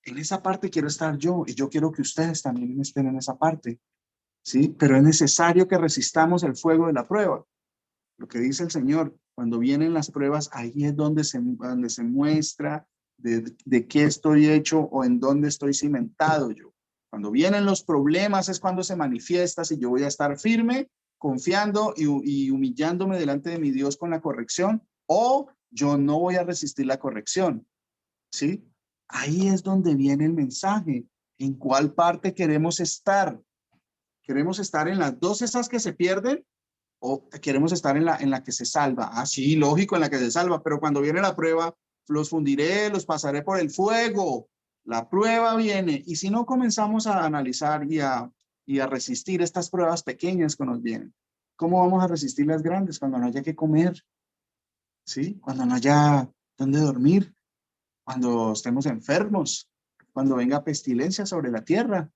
En esa parte quiero estar yo, y yo quiero que ustedes también estén en esa parte. ¿Sí? Pero es necesario que resistamos el fuego de la prueba. Lo que dice el Señor, cuando vienen las pruebas, ahí es donde se muestra de qué estoy hecho o en dónde estoy cimentado yo. Cuando vienen los problemas es cuando se manifiesta si yo voy a estar firme, confiando y humillándome delante de mi Dios con la corrección, o yo no voy a resistir la corrección. ¿Sí? Ahí es donde viene el mensaje. ¿En cuál parte queremos estar? ¿Queremos estar en las dos esas que se pierden? ¿O queremos estar en la que se salva? Ah, sí, lógico, en la que se salva, pero cuando viene la prueba, los fundiré, los pasaré por el fuego. La prueba viene, y si no comenzamos a analizar y a resistir estas pruebas pequeñas que nos vienen, ¿cómo vamos a resistir las grandes cuando no haya que comer? ¿Sí? Cuando no haya dónde dormir, cuando estemos enfermos, cuando venga pestilencia sobre la tierra.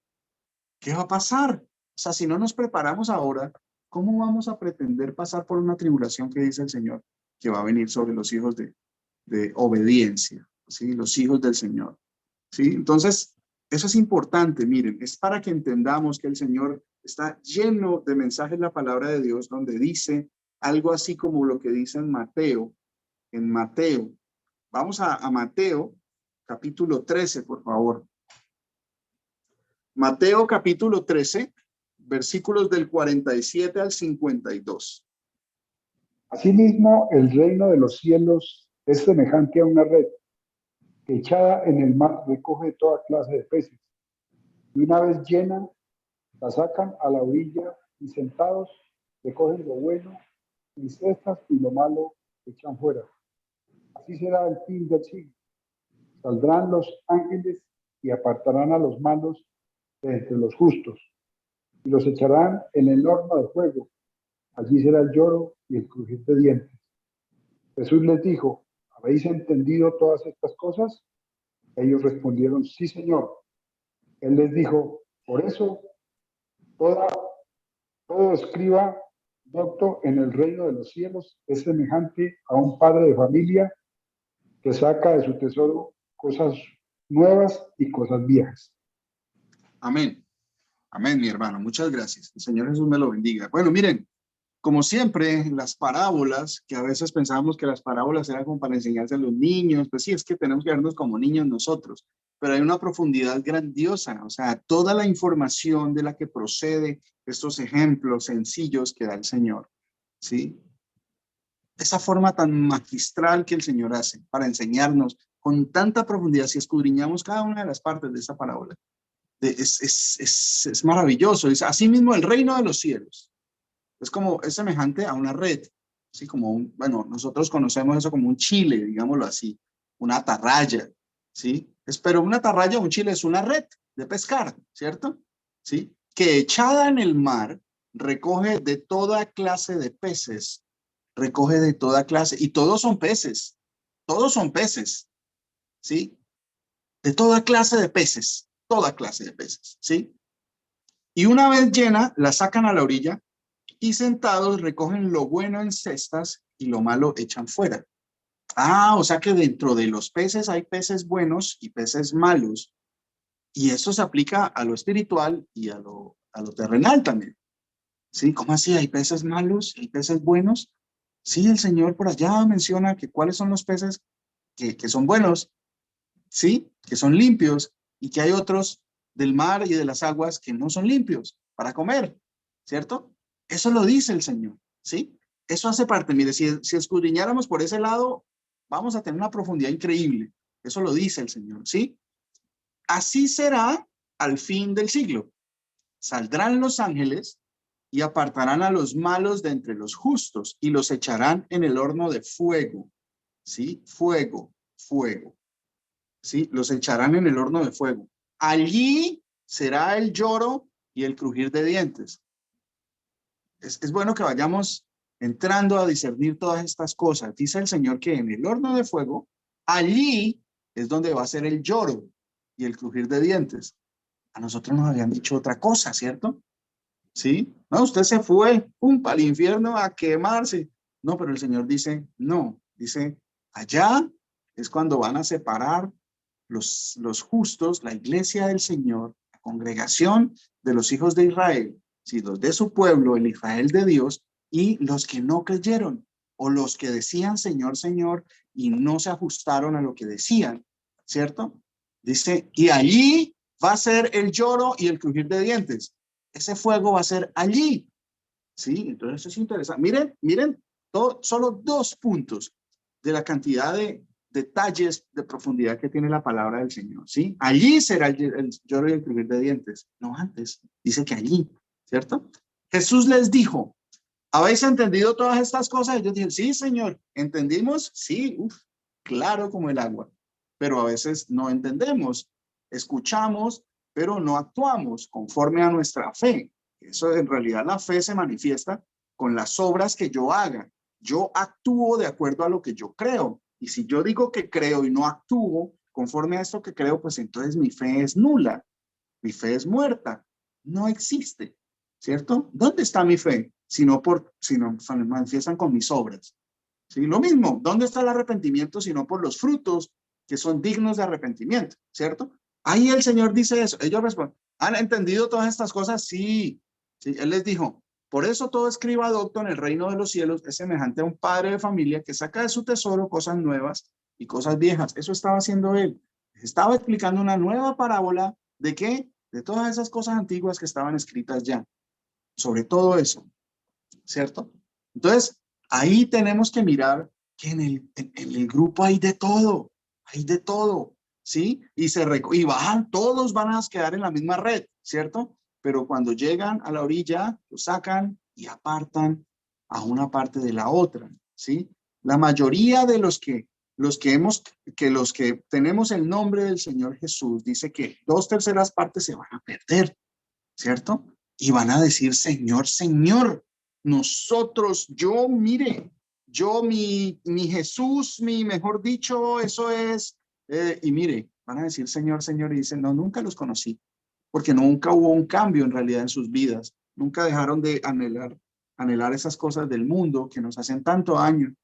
¿Qué va a pasar? O sea, si no nos preparamos ahora, ¿cómo vamos a pretender pasar por una tribulación que dice el Señor que va a venir sobre los hijos de obediencia? ¿Sí? Los hijos del Señor. ¿Sí? Entonces, eso es importante, miren, es para que entendamos que el Señor está lleno de mensajes en la palabra de Dios, donde dice algo así como lo que dice en Mateo. Vamos a Mateo, capítulo 13, por favor. Mateo, capítulo 13, versículos del 47 al 52. Asimismo, el reino de los cielos es semejante a una red que echada en el mar recoge toda clase de peces. Y una vez llena, la sacan a la orilla y sentados recogen lo bueno y cestas y lo malo echan fuera. Así será el fin del siglo. Saldrán los ángeles y apartarán a los malos de entre los justos y los echarán en el horno de fuego. Allí será el lloro y el crujir de dientes. Jesús les dijo, ¿habéis entendido todas estas cosas? Ellos respondieron, sí, Señor. Él les dijo, por eso todo escriba docto en el reino de los cielos es semejante a un padre de familia que saca de su tesoro cosas nuevas y cosas viejas. Amén. Amén, mi hermano. Muchas gracias. El Señor Jesús me lo bendiga. Bueno, miren, como siempre, las parábolas, que a veces pensábamos que las parábolas eran como para enseñarse a los niños, pues sí, es que tenemos que vernos como niños nosotros, pero hay una profundidad grandiosa, o sea, toda la información de la que procede estos ejemplos sencillos que da el Señor, ¿sí? Esa forma tan magistral que el Señor hace para enseñarnos con tanta profundidad, si escudriñamos cada una de las partes de esa parábola, es maravilloso. Es así mismo el reino de los cielos. Es semejante a una red. ¿sí? Como bueno, nosotros conocemos eso como un chile, digámoslo así, una atarraya, ¿sí? Pero una atarraya o un chile es una red de pescar, ¿cierto? ¿Sí? Que echada en el mar recoge de toda clase de peces, recoge de toda clase, y todos son peces, ¿sí? De toda clase de peces, ¿sí? Y una vez llena, la sacan a la orilla y sentados recogen lo bueno en cestas y lo malo echan fuera. Ah, o sea que dentro de los peces hay peces buenos y peces malos. Y eso se aplica a lo espiritual y a lo terrenal también. ¿Sí? ¿Cómo así? ¿Hay peces malos y peces buenos? Sí, el Señor por allá menciona que cuáles son los peces que son buenos, ¿sí? Que son limpios, y que hay otros del mar y de las aguas que no son limpios para comer, ¿cierto? Eso lo dice el Señor, ¿sí? Eso hace parte, mire, si escudriñáramos por ese lado, vamos a tener una profundidad increíble. Eso lo dice el Señor, ¿sí? Así será al fin del siglo. Saldrán los ángeles y apartarán a los malos de entre los justos y los echarán en el horno de fuego, ¿sí? Fuego, fuego. ¿Sí? Los echarán en el horno de fuego. Allí será el lloro y el crujir de dientes. Es bueno que vayamos entrando a discernir todas estas cosas. Dice el Señor que en el horno de fuego, allí es donde va a ser el lloro y el crujir de dientes. A nosotros nos habían dicho otra cosa, ¿cierto? ¿Sí? No, usted se fue, pum, para el infierno a quemarse. No, pero el Señor dice, no, dice, allá es cuando van a separar los justos, la iglesia del Señor, la congregación de los hijos de Israel, ¿sí? Los de su pueblo, el Israel de Dios, y los que no creyeron, o los que decían Señor, Señor, y no se ajustaron a lo que decían, ¿cierto? Dice, y allí va a ser el lloro y el crujir de dientes. Ese fuego va a ser allí, ¿sí? Entonces eso es interesante. Miren, solo 2 puntos de la cantidad de detalles de profundidad que tiene la palabra del Señor, ¿sí? Allí será el lloro y el crujir de dientes, no antes, dice que allí, ¿cierto? Jesús les dijo, ¿habéis entendido todas estas cosas? Ellos dijeron, sí, Señor, ¿entendimos? Sí, claro como el agua, pero a veces no entendemos, escuchamos, pero no actuamos conforme a nuestra fe. Eso en realidad la fe se manifiesta con las obras que yo haga. Yo actúo de acuerdo a lo que yo creo. Y si yo digo que creo y no actúo conforme a esto que creo, pues entonces mi fe es nula. Mi fe es muerta. No existe, ¿cierto? ¿Dónde está mi fe? Si no se manifiestan con mis obras. ¿Sí? Lo mismo, ¿dónde está el arrepentimiento si no por los frutos que son dignos de arrepentimiento? ¿Cierto? Ahí el Señor dice eso. Ellos responden, ¿han entendido todas estas cosas? Sí. Sí. Él les dijo, por eso todo escriba docto en el reino de los cielos es semejante a un padre de familia que saca de su tesoro cosas nuevas y cosas viejas. Eso estaba haciendo él. Estaba explicando una nueva parábola ¿de qué? De todas esas cosas antiguas que estaban escritas ya. Sobre todo eso, ¿cierto? Entonces, ahí tenemos que mirar que en el grupo hay de todo, ¿sí? Y bajan, todos van a quedar en la misma red, ¿cierto? Pero cuando llegan a la orilla, lo sacan y apartan a una parte de la otra, ¿sí? La mayoría de los que tenemos el nombre del Señor Jesús, dice que 2/3 partes se van a perder, ¿cierto? Y van a decir, Señor, Señor, nosotros, mi Jesús, mejor dicho, eso es, y mire, van a decir, Señor, Señor, y dicen, no, nunca los conocí, porque nunca hubo un cambio en realidad en sus vidas, nunca dejaron de anhelar esas cosas del mundo que nos hacen tanto daño,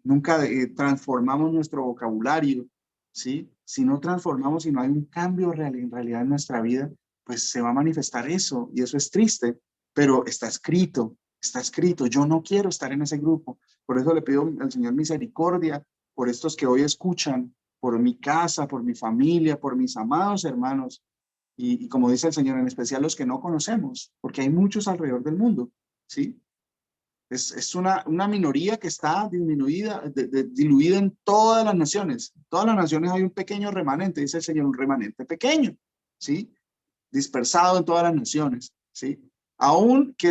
nunca transformamos nuestro vocabulario, ¿sí? Si no transformamos y no hay un cambio en realidad en nuestra vida, pues se va a manifestar eso, y eso es triste, pero está escrito, yo no quiero estar en ese grupo, por eso le pido al Señor misericordia, por estos que hoy escuchan, por mi casa, por mi familia, por mis amados hermanos, y como dice el Señor, en especial los que no conocemos, porque hay muchos alrededor del mundo, ¿sí? Es una minoría que está disminuida, diluida en todas las naciones. En todas las naciones hay un pequeño remanente, dice el Señor, un remanente pequeño, ¿sí? Dispersado en todas las naciones, ¿sí? Aún que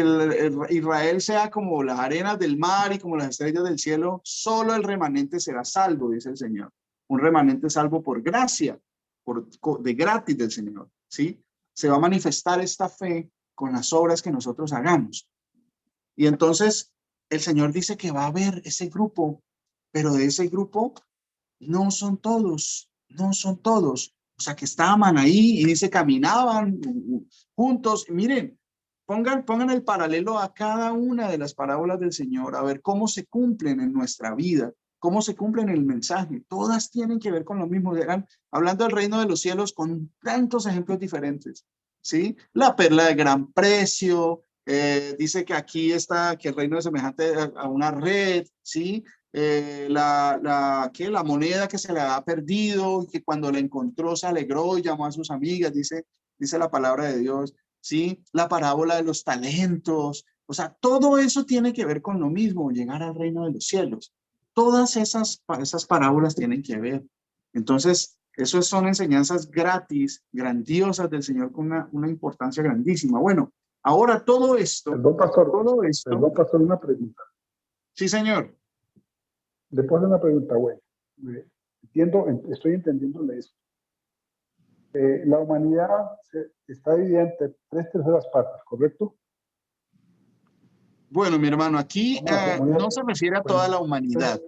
Israel sea como las arenas del mar y como las estrellas del cielo, solo el remanente será salvo, dice el Señor. Un remanente salvo por gracia, de gratis del Señor, ¿sí? Se va a manifestar esta fe con las obras que nosotros hagamos. Y entonces el Señor dice que va a haber ese grupo, pero de ese grupo no son todos, no son todos. O sea, que estaban ahí y dice caminaban juntos. Miren, pongan el paralelo a cada una de las parábolas del Señor, a ver cómo se cumplen en nuestra vida, cómo se cumplen el mensaje. Todas tienen que ver con lo mismo. Eran hablando del reino de los cielos con tantos ejemplos diferentes, ¿sí? La perla de gran precio, dice que aquí está, que el reino es semejante a una red, ¿sí? La moneda que se le había perdido y que cuando la encontró se alegró y llamó a sus amigas, dice la palabra de Dios, ¿sí? La parábola de los talentos, o sea, todo eso tiene que ver con lo mismo, llegar al reino de los cielos. Todas esas parábolas tienen que ver. Entonces, esas son enseñanzas gratis, grandiosas del Señor con una importancia grandísima. Bueno, ahora todo esto, Perdón, pastor, una pregunta. Sí, señor. Le puedo hacer una pregunta, güey. Estoy entendiéndole eso. La humanidad está dividida entre 3/3 partes, ¿correcto? Bueno, mi hermano, aquí no se refiere a toda la humanidad.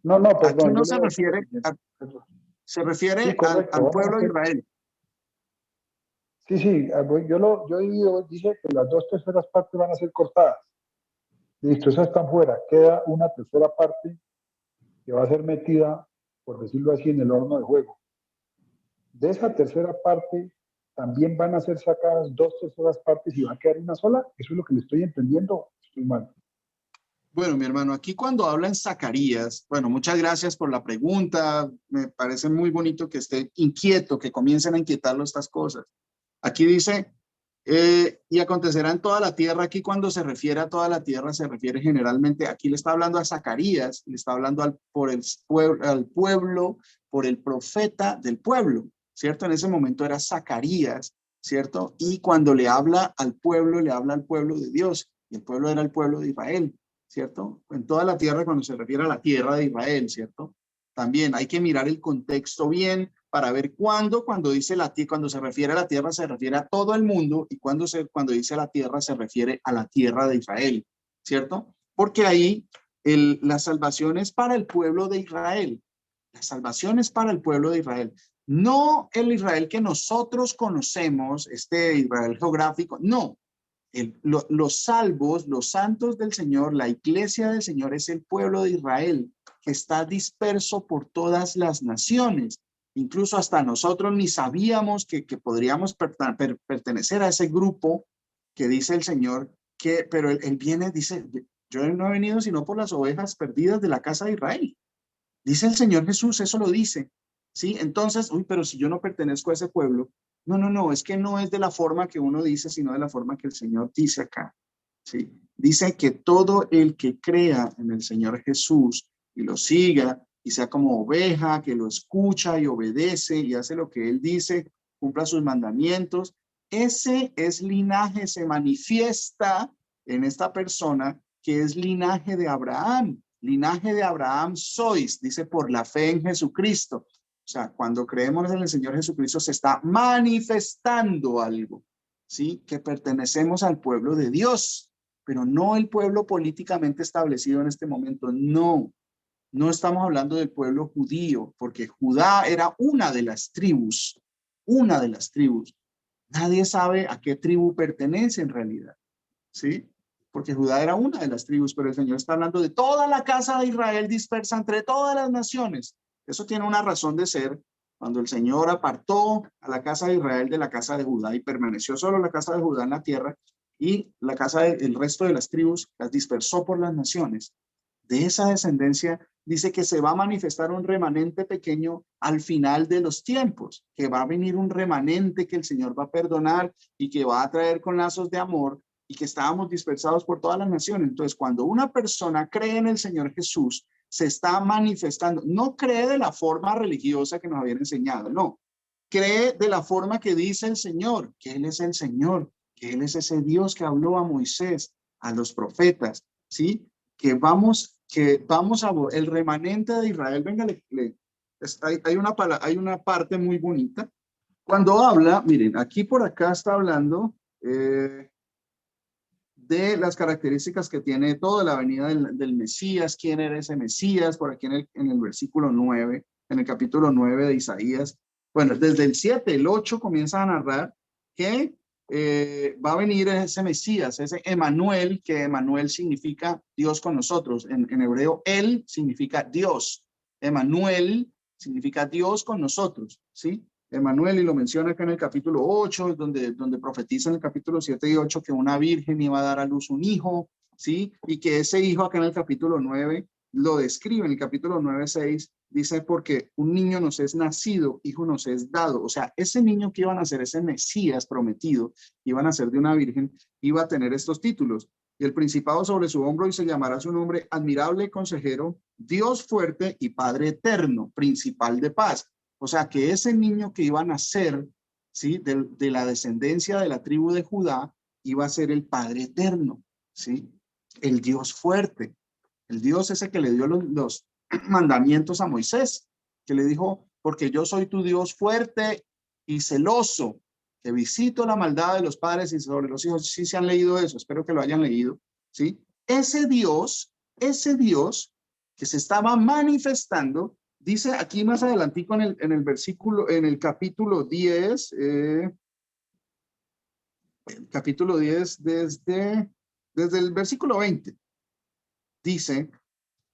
No, perdón. Aquí no se refiere, se refiere sí, al pueblo de Israel. Sí, yo divido, dice que las 2/3 partes van a ser cortadas. Listo, esas están fuera. Queda una 1/3 parte que va a ser metida, por decirlo así, en el horno de fuego. De esa 1/3 parte también van a ser sacadas 2/3 partes y va a quedar una sola. Eso es lo que le estoy entendiendo. Estoy mal. Bueno, mi hermano, aquí cuando habla en Zacarías, bueno, muchas gracias por la pregunta. Me parece muy bonito que esté inquieto, que comiencen a inquietarlo estas cosas. Aquí dice, y acontecerá en toda la tierra. Aquí cuando se refiere a toda la tierra, se refiere generalmente, aquí le está hablando a Zacarías, le está hablando al pueblo, por el profeta del pueblo, ¿cierto? En ese momento era Zacarías, ¿cierto? Y cuando le habla al pueblo de Dios, y el pueblo era el pueblo de Israel, ¿cierto? En toda la tierra, cuando se refiere a la tierra de Israel, ¿cierto? También hay que mirar el contexto bien para ver cuando se refiere a la tierra se refiere a todo el mundo y cuando dice la tierra se refiere a la tierra de Israel, ¿cierto? Porque ahí la salvación es para el pueblo de Israel. La salvación es para el pueblo de Israel. No el Israel que nosotros conocemos, este Israel geográfico, no. Los salvos, los santos del Señor, la iglesia del Señor es el pueblo de Israel que está disperso por todas las naciones. Incluso hasta nosotros ni sabíamos que podríamos pertenecer a ese grupo que dice el Señor, pero él viene, dice, yo no he venido sino por las ovejas perdidas de la casa de Israel. Dice el Señor Jesús, eso lo dice, ¿sí? Entonces, pero si yo no pertenezco a ese pueblo, no, es que no es de la forma que uno dice, sino de la forma que el Señor dice acá, ¿sí? Dice que todo el que crea en el Señor Jesús y lo siga, y sea como oveja, que lo escucha y obedece y hace lo que Él dice, cumpla sus mandamientos, ese es linaje, se manifiesta en esta persona que es linaje de Abraham. Linaje de Abraham sois, dice, por la fe en Jesucristo. O sea, cuando creemos en el Señor Jesucristo se está manifestando algo, ¿sí? Que pertenecemos al pueblo de Dios, pero no el pueblo políticamente establecido en este momento. No estamos hablando del pueblo judío, porque Judá era una de las tribus. Nadie sabe a qué tribu pertenece en realidad, ¿sí? Porque Judá era una de las tribus, pero el Señor está hablando de toda la casa de Israel dispersa entre todas las naciones. Eso tiene una razón de ser cuando el Señor apartó a la casa de Israel de la casa de Judá y permaneció solo la casa de Judá en la tierra y el resto de las tribus las dispersó por las naciones. De esa descendencia dice que se va a manifestar un remanente pequeño al final de los tiempos, que va a venir un remanente que el Señor va a perdonar y que va a traer con lazos de amor y que estábamos dispersados por todas las naciones. Entonces, cuando una persona cree en el Señor Jesús, se está manifestando, no cree de la forma religiosa que nos habían enseñado, no, cree de la forma que dice el Señor, que Él es el Señor, que Él es ese Dios que habló a Moisés, a los profetas, ¿sí? Que vamos a, el remanente de Israel, venga, hay una parte muy bonita. Cuando habla, miren, aquí por acá está hablando de las características que tiene toda la venida del Mesías, quién era ese Mesías, por aquí en el versículo 9, en el capítulo 9 de Isaías. Bueno, desde el 7, el 8 comienza a narrar que va a venir ese Mesías, ese Emanuel, que Emanuel significa Dios con nosotros. En hebreo, él significa Dios. Emanuel significa Dios con nosotros, ¿sí? Emanuel, y lo menciona acá en el capítulo 8, donde profetiza en el capítulo 7 y 8 que una virgen iba a dar a luz un hijo, ¿sí? Y que ese hijo acá en el capítulo 9 lo describe, en el capítulo 9, 6, dice, porque un niño nos es nacido, hijo nos es dado. O sea, ese niño que iba a nacer, ese Mesías prometido, iba a nacer de una virgen, iba a tener estos títulos. Y el principado sobre su hombro, y se llamará su nombre admirable consejero, Dios fuerte y Padre eterno, principal de paz. O sea, que ese niño que iba a nacer, ¿sí? De la descendencia de la tribu de Judá, iba a ser el Padre eterno, ¿sí? El Dios fuerte. El Dios ese que le dio los mandamientos a Moisés, que le dijo, porque yo soy tu Dios fuerte y celoso, que visito la maldad de los padres y sobre los hijos. Sí se han leído eso, espero que lo hayan leído, ¿sí? Ese Dios que se estaba manifestando, dice aquí más adelantico en el versículo, en el capítulo 10, capítulo 10 desde el versículo 20, dice,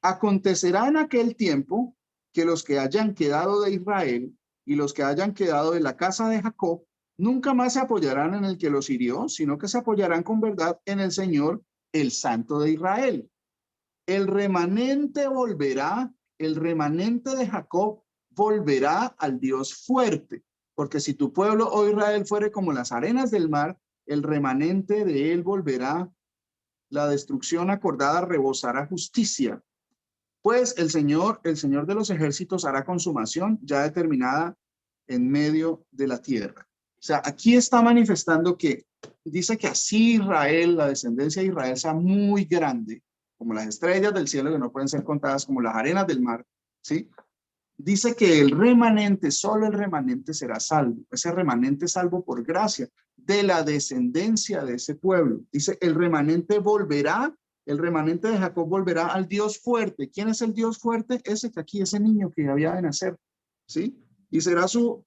acontecerá en aquel tiempo que los que hayan quedado de Israel y los que hayan quedado de la casa de Jacob nunca más se apoyarán en el que los hirió, sino que se apoyarán con verdad en el Señor, el Santo de Israel. El remanente volverá, el remanente de Jacob volverá al Dios fuerte, porque si tu pueblo, oh Israel, fuere como las arenas del mar, el remanente de él volverá, la destrucción acordada rebosará justicia. Pues el Señor de los ejércitos hará consumación ya determinada en medio de la tierra. O sea, aquí está manifestando que dice que así Israel, la descendencia de Israel, sea muy grande, como las estrellas del cielo que no pueden ser contadas, como las arenas del mar, ¿sí? Dice que el remanente, solo el remanente será salvo. Ese remanente salvo por gracia de la descendencia de ese pueblo. Dice, el remanente volverá, el remanente de Jacob volverá al Dios fuerte. ¿Quién es el Dios fuerte? Ese que aquí, ese niño que había de nacer, ¿sí? Y será su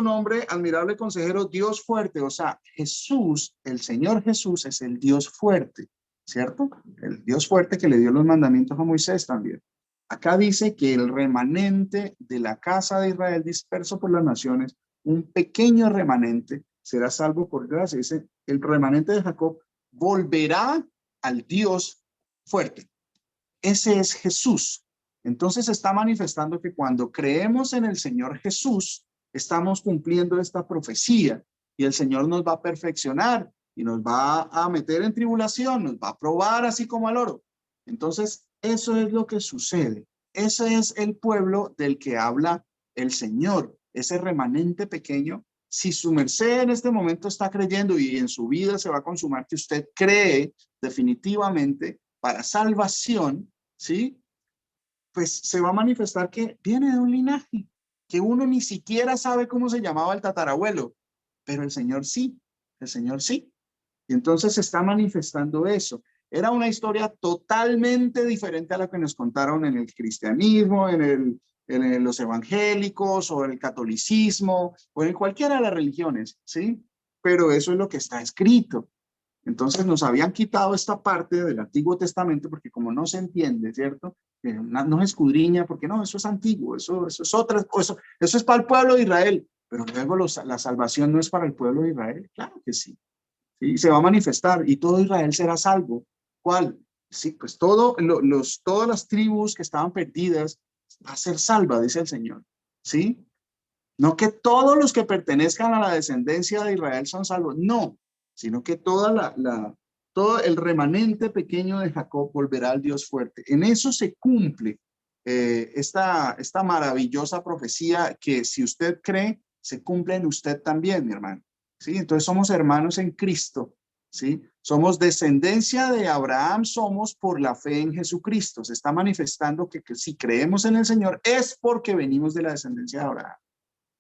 nombre, admirable consejero, Dios fuerte. O sea, Jesús, el Señor Jesús es el Dios fuerte, ¿cierto? El Dios fuerte que le dio los mandamientos a Moisés también. Acá dice que el remanente de la casa de Israel disperso por las naciones, un pequeño remanente, será salvo por gracia. Dice, el remanente de Jacob volverá al Dios fuerte. Ese es Jesús. Entonces está manifestando que cuando creemos en el Señor Jesús, estamos cumpliendo esta profecía y el Señor nos va a perfeccionar y nos va a meter en tribulación, nos va a probar así como al oro. Entonces, eso es lo que sucede. Ese es el pueblo del que habla el Señor, ese remanente pequeño. Si su merced en este momento está creyendo y en su vida se va a consumar que usted cree definitivamente para salvación, ¿sí? Pues se va a manifestar que viene de un linaje, que uno ni siquiera sabe cómo se llamaba el tatarabuelo, pero el Señor sí, el Señor sí. Y entonces se está manifestando eso. Era una historia totalmente diferente a la que nos contaron en el cristianismo, en los evangélicos o en el catolicismo o en cualquiera de las religiones, ¿sí? Pero eso es lo que está escrito. Entonces nos habían quitado esta parte del Antiguo Testamento porque como no se entiende, ¿cierto? No se escudriña porque no, eso es antiguo, eso es otra cosa, eso es para el pueblo de Israel, pero luego la salvación no es para el pueblo de Israel, claro que sí. Sí, se va a manifestar y todo Israel será salvo. ¿Cuál? Sí, pues todas las tribus que estaban perdidas va a ser salva, dice el Señor. ¿Sí? No que todos los que pertenezcan a la descendencia de Israel son salvos, no, sino que todo el remanente pequeño de Jacob volverá al Dios fuerte. En eso se cumple esta maravillosa profecía que si usted cree, se cumple en usted también, mi hermano. ¿sí? Entonces somos hermanos en Cristo, ¿sí? Somos descendencia de Abraham, somos por la fe en Jesucristo. Se está manifestando que si creemos en el Señor es porque venimos de la descendencia de Abraham.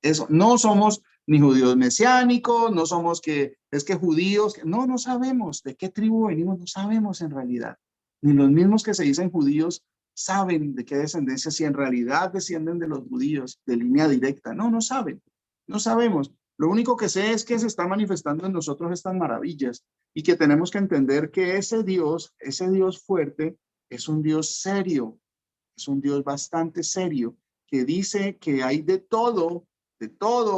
Eso, no somos ni judíos mesiánicos, no somos que judíos, no sabemos de qué tribu venimos, no sabemos en realidad. Ni los mismos que se dicen judíos saben de qué descendencia, si en realidad descienden de los judíos, de línea directa. No saben, no sabemos. Lo único que sé es que se está manifestando en nosotros estas maravillas y que tenemos que entender que ese Dios fuerte, es un Dios serio, es un Dios bastante serio, que dice que hay de todo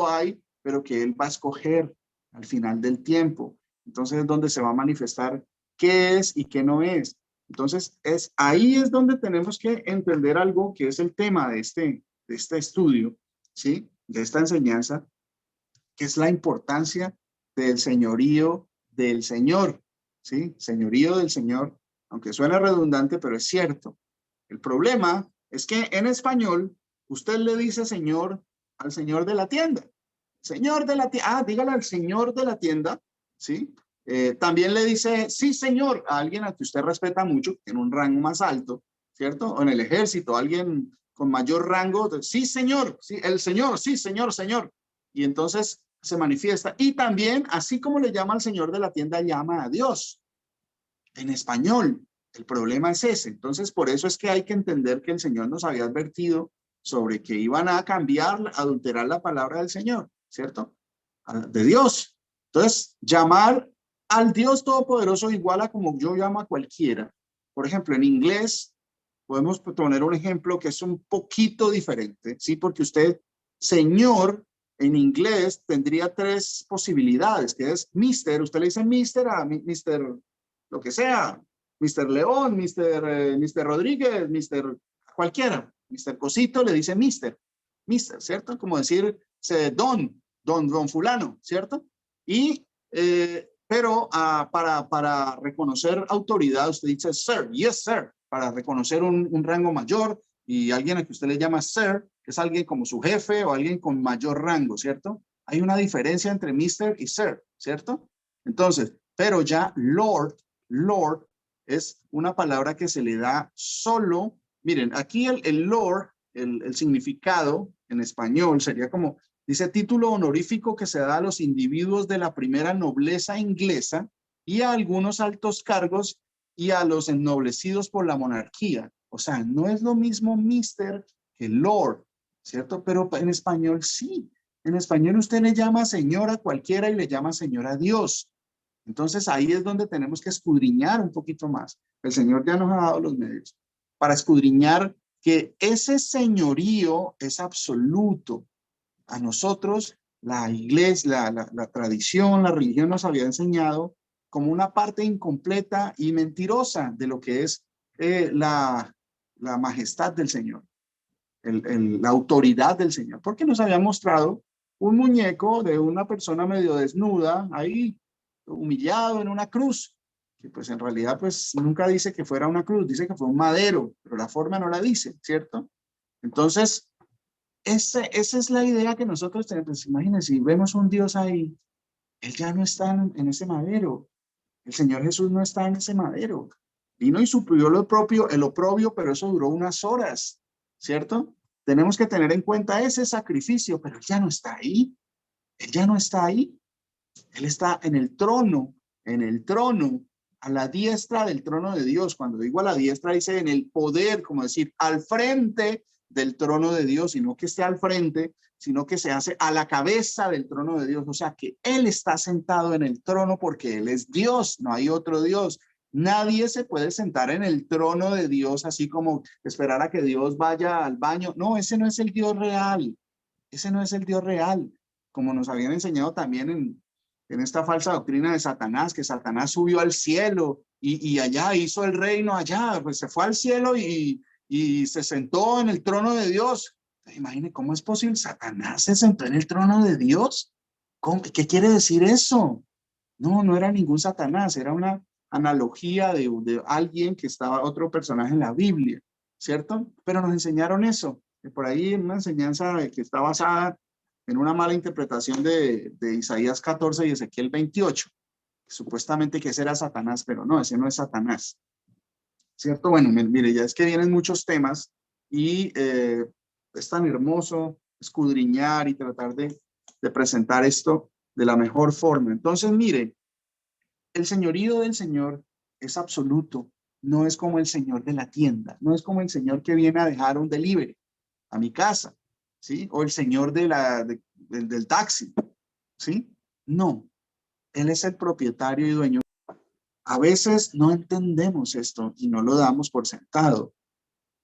hay, pero que Él va a escoger al final del tiempo. Entonces es donde se va a manifestar qué es y qué no es. Entonces ahí es donde tenemos que entender algo que es el tema de este estudio, ¿sí? De esta enseñanza, que es la importancia del señorío del Señor, ¿sí? Señorío del Señor, aunque suena redundante, pero es cierto. El problema es que en español usted le dice señor al señor de la tienda. Señor de la tienda, dígale al señor de la tienda, ¿sí? También le dice sí señor a alguien a que usted respeta mucho, tiene un rango más alto, ¿cierto? O en el ejército, alguien con mayor rango, sí señor, sí, el señor, sí señor, señor. Y entonces se manifiesta. Y también, así como le llama al señor de la tienda, llama a Dios en español. El problema es ese. Entonces, por eso es que hay que entender que el Señor nos había advertido sobre que iban a cambiar, adulterar la palabra del Señor, ¿cierto? De Dios. Entonces, llamar al Dios Todopoderoso igual a como yo llamo a cualquiera. Por ejemplo, en inglés podemos poner un ejemplo que es un poquito diferente, ¿sí? Porque usted, Señor, en inglés tendría tres posibilidades, que es Mister. Usted le dice Mister a Mister lo que sea, Mr. León, Mr. Rodríguez, Mr. cualquiera, Mr. Cosito le dice Mr., ¿cierto? Como decir don fulano, ¿cierto? Y, pero para reconocer autoridad, usted dice Sir, yes, sir, para reconocer un rango mayor y alguien a que usted le llama Sir, que es alguien como su jefe o alguien con mayor rango, ¿cierto? Hay una diferencia entre Mr. y Sir, ¿cierto? Entonces, pero ya Lord es una palabra que se le da solo. Miren, aquí el Lord, el significado en español sería como, dice título honorífico que se da a los individuos de la primera nobleza inglesa y a algunos altos cargos y a los ennoblecidos por la monarquía. O sea, no es lo mismo Mister que Lord, ¿cierto? Pero en español sí. En español usted le llama señor a cualquiera y le llama señor a Dios. Entonces ahí es donde tenemos que escudriñar un poquito más. El Señor ya nos ha dado los medios para escudriñar que ese señorío es absoluto. A nosotros la iglesia, la tradición, la religión nos había enseñado como una parte incompleta y mentirosa de lo que es la majestad del Señor, la autoridad del Señor, porque nos había mostrado un muñeco de una persona medio desnuda ahí, humillado en una cruz, que pues en realidad pues nunca dice que fuera una cruz, dice que fue un madero, pero la forma no la dice, ¿cierto? Entonces, esa es la idea que nosotros tenemos. Pues, imagínense, si vemos un Dios ahí, Él ya no está en ese madero, el Señor Jesús no está en ese madero, vino y suplió el oprobio, pero eso duró unas horas, ¿cierto? Tenemos que tener en cuenta ese sacrificio, pero Él ya no está ahí, Él ya no está ahí. Él está en el trono, a la diestra del trono de Dios. Cuando digo a la diestra, dice en el poder, como decir, al frente del trono de Dios, y no que esté al frente, sino que se hace a la cabeza del trono de Dios. O sea, que Él está sentado en el trono porque Él es Dios, no hay otro Dios. Nadie se puede sentar en el trono de Dios así como esperar a que Dios vaya al baño. No, ese no es el Dios real. Ese no es el Dios real. Como nos habían enseñado también en esta falsa doctrina de Satanás, que Satanás subió al cielo y allá hizo el reino allá, pues se fue al cielo y se sentó en el trono de Dios. Imagine cómo es posible, Satanás se sentó en el trono de Dios. ¿Qué quiere decir eso? No era ningún Satanás, era una analogía de alguien que estaba, otro personaje en la Biblia, ¿cierto? Pero nos enseñaron eso, que por ahí una enseñanza que está basada en una mala interpretación de Isaías 14 y Ezequiel 28. Supuestamente que ese era Satanás, pero no, ese no es Satanás. ¿Cierto? Bueno, mire, ya es que vienen muchos temas y es tan hermoso escudriñar y tratar de presentar esto de la mejor forma. Entonces, mire, el señorío del Señor es absoluto, no es como el señor de la tienda, no es como el señor que viene a dejar un delivery a mi casa, ¿sí? O el señor del taxi, ¿sí? No, él es el propietario y dueño. A veces no entendemos esto y no lo damos por sentado.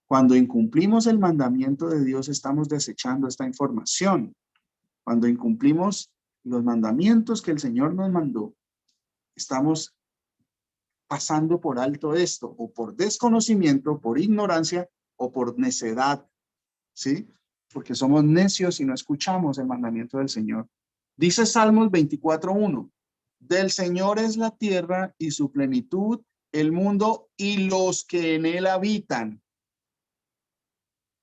Cuando incumplimos el mandamiento de Dios, estamos desechando esta información. Cuando incumplimos los mandamientos que el Señor nos mandó, estamos pasando por alto esto, o por desconocimiento, por ignorancia, o por necedad, ¿sí? Porque somos necios y no escuchamos el mandamiento del Señor. Dice Salmos 24:1, del Señor es la tierra y su plenitud, el mundo y los que en él habitan.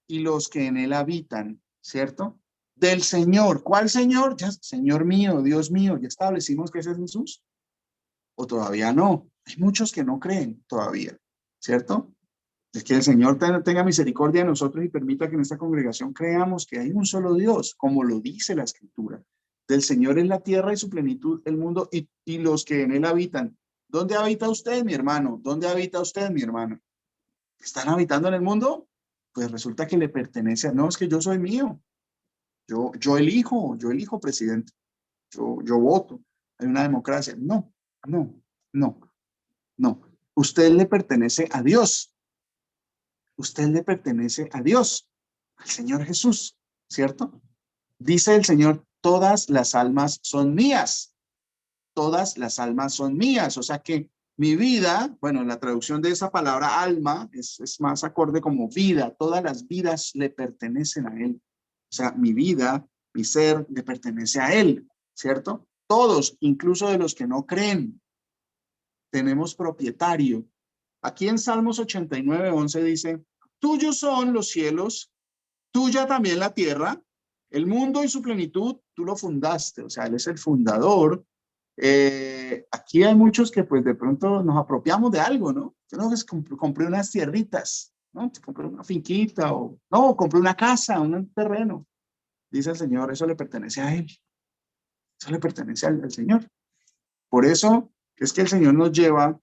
Y los que en él habitan, ¿cierto? Del Señor. ¿Cuál Señor? Ya, Señor mío, Dios mío, ¿ya establecimos que ese es Jesús? ¿O todavía no? Hay muchos que no creen todavía, ¿cierto? Es que el Señor tenga misericordia de nosotros y permita que en esta congregación creamos que hay un solo Dios, como lo dice la Escritura. Del Señor es la tierra y su plenitud, el mundo y los que en él habitan. ¿Dónde habita usted, mi hermano? ¿Dónde habita usted, mi hermano? ¿Están habitando en el mundo? Pues resulta que le pertenece a... No, es que yo soy mío. Yo elijo presidente. Yo voto. Hay una democracia. No, no, no, no. Usted le pertenece a Dios. Usted le pertenece a Dios, al Señor Jesús, ¿cierto? Dice el Señor, todas las almas son mías. Todas las almas son mías. O sea que mi vida, bueno, la traducción de esa palabra alma es más acorde como vida. Todas las vidas le pertenecen a Él. O sea, mi vida, mi ser, le pertenece a Él, ¿cierto? Todos, incluso de los que no creen, tenemos propietario. Aquí en Salmos 89:11 dice, tuyos son los cielos, tuya también la tierra, el mundo y su plenitud, tú lo fundaste. O sea, Él es el fundador. Aquí hay muchos que pues de pronto nos apropiamos de algo, ¿no? Yo no pues, compré unas tierritas, ¿no? Compré una finquita o no, compré una casa, un terreno. Dice el Señor, eso le pertenece a Él. Eso le pertenece al Señor. Por eso es que el Señor nos lleva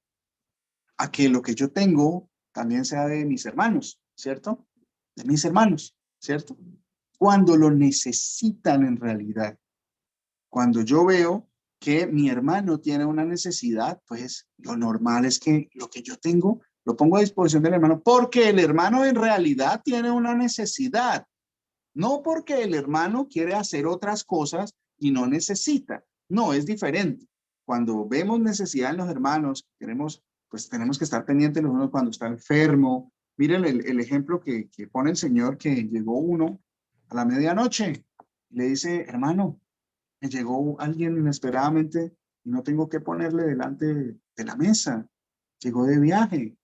a que lo que yo tengo también sea de mis hermanos, ¿cierto? De mis hermanos, ¿cierto? Cuando lo necesitan en realidad. Cuando yo veo que mi hermano tiene una necesidad, pues lo normal es que lo que yo tengo lo pongo a disposición del hermano, porque el hermano en realidad tiene una necesidad, no porque el hermano quiere hacer otras cosas y no necesita. No, es diferente. Cuando vemos necesidad en los hermanos, pues tenemos que estar pendientes los unos cuando está enfermo. Miren el ejemplo que pone el Señor, que llegó uno a la medianoche y le dice, hermano, me llegó alguien inesperadamente y no tengo que ponerle delante de la mesa. Llegó de viaje,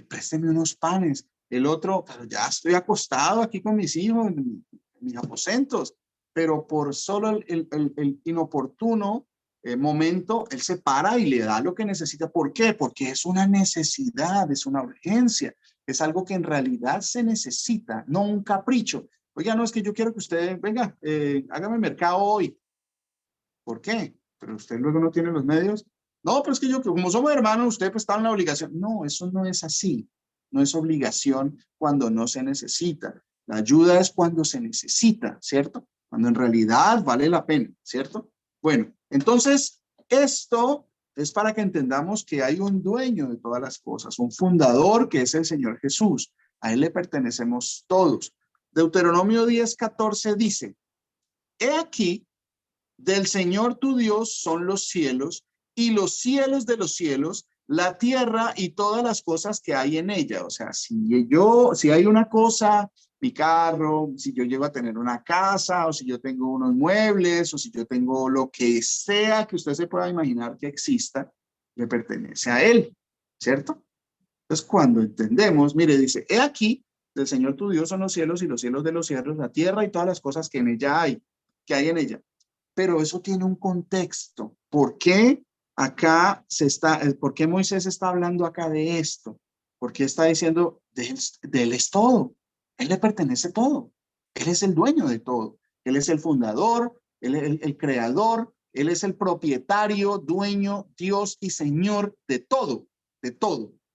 présteme unos panes. El otro, pero ya estoy acostado aquí con mis hijos, en mis aposentos. Pero por solo el inoportuno momento, él se para y le da lo que necesita. ¿Por qué? Porque es una necesidad, es una urgencia. Es algo que en realidad se necesita, no un capricho. Oiga, no, es que yo quiero que usted, venga, hágame mercado hoy. ¿Por qué? Pero usted luego no tiene los medios. No, pero es que yo, como somos hermanos, usted pues está en la obligación. No, eso no es así. No es obligación cuando no se necesita. La ayuda es cuando se necesita, ¿cierto? Cuando en realidad vale la pena, ¿cierto? Bueno, entonces esto es para que entendamos que hay un dueño de todas las cosas, un fundador que es el Señor Jesús. A Él le pertenecemos todos. Deuteronomio 10:14 dice, he aquí, del Señor tu Dios son los cielos y los cielos de los cielos, la tierra y todas las cosas que hay en ella. O sea, si hay una cosa, mi carro, si yo llego a tener una casa, o si yo tengo unos muebles, o si yo tengo lo que sea que usted se pueda imaginar que exista, le pertenece a Él, ¿cierto? Entonces, cuando entendemos, mire, dice, he aquí, del Señor tu Dios son los cielos y los cielos de los cielos, la tierra y todas las cosas que en ella hay. que hay en ella. Pero eso tiene un contexto. ¿Por qué acá por qué Moisés está hablando acá de esto? Porque está diciendo, de él es todo. Él le pertenece todo. Él es el dueño de todo. Él es el fundador, él es el creador, él es el propietario, dueño, Dios y Señor de todo,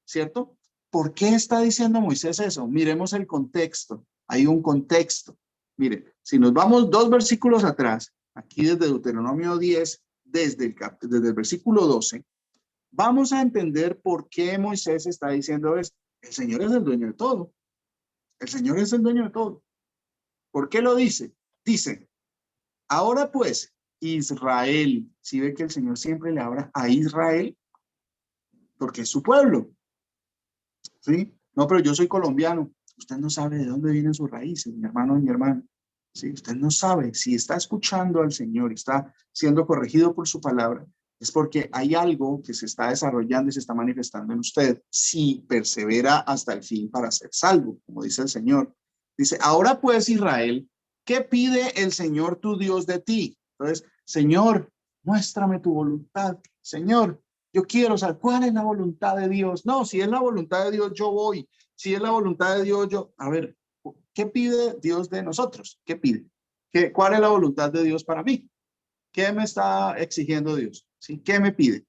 ¿cierto? ¿Por qué está diciendo Moisés eso? Miremos el contexto. Hay un contexto. Mire, si nos vamos 2 versículos atrás, aquí desde Deuteronomio 10, desde el versículo 12, vamos a entender por qué Moisés está diciendo esto. El Señor es el dueño de todo. El Señor es el dueño de todo. ¿Por qué lo dice? Dice, ahora pues, Israel, si ve que el Señor siempre le habla a Israel, porque es su pueblo, ¿sí? No, pero yo soy colombiano. Usted no sabe de dónde vienen sus raíces, mi hermano y mi hermana. ¿Sí? Usted no sabe si está escuchando al Señor y está siendo corregido por su palabra, es porque hay algo que se está desarrollando y se está manifestando en usted si persevera hasta el fin para ser salvo, como dice el Señor. Dice, ahora pues Israel, ¿qué pide el Señor tu Dios de ti? Entonces, Señor, muéstrame tu voluntad. Señor, yo quiero saber cuál es la voluntad de Dios. No, si es la voluntad de Dios, yo voy. Si es la voluntad de Dios, yo... A ver, ¿qué pide Dios de nosotros? ¿Qué pide? ¿Cuál es la voluntad de Dios para mí? ¿Qué me está exigiendo Dios? ¿Sí? ¿Qué me pide?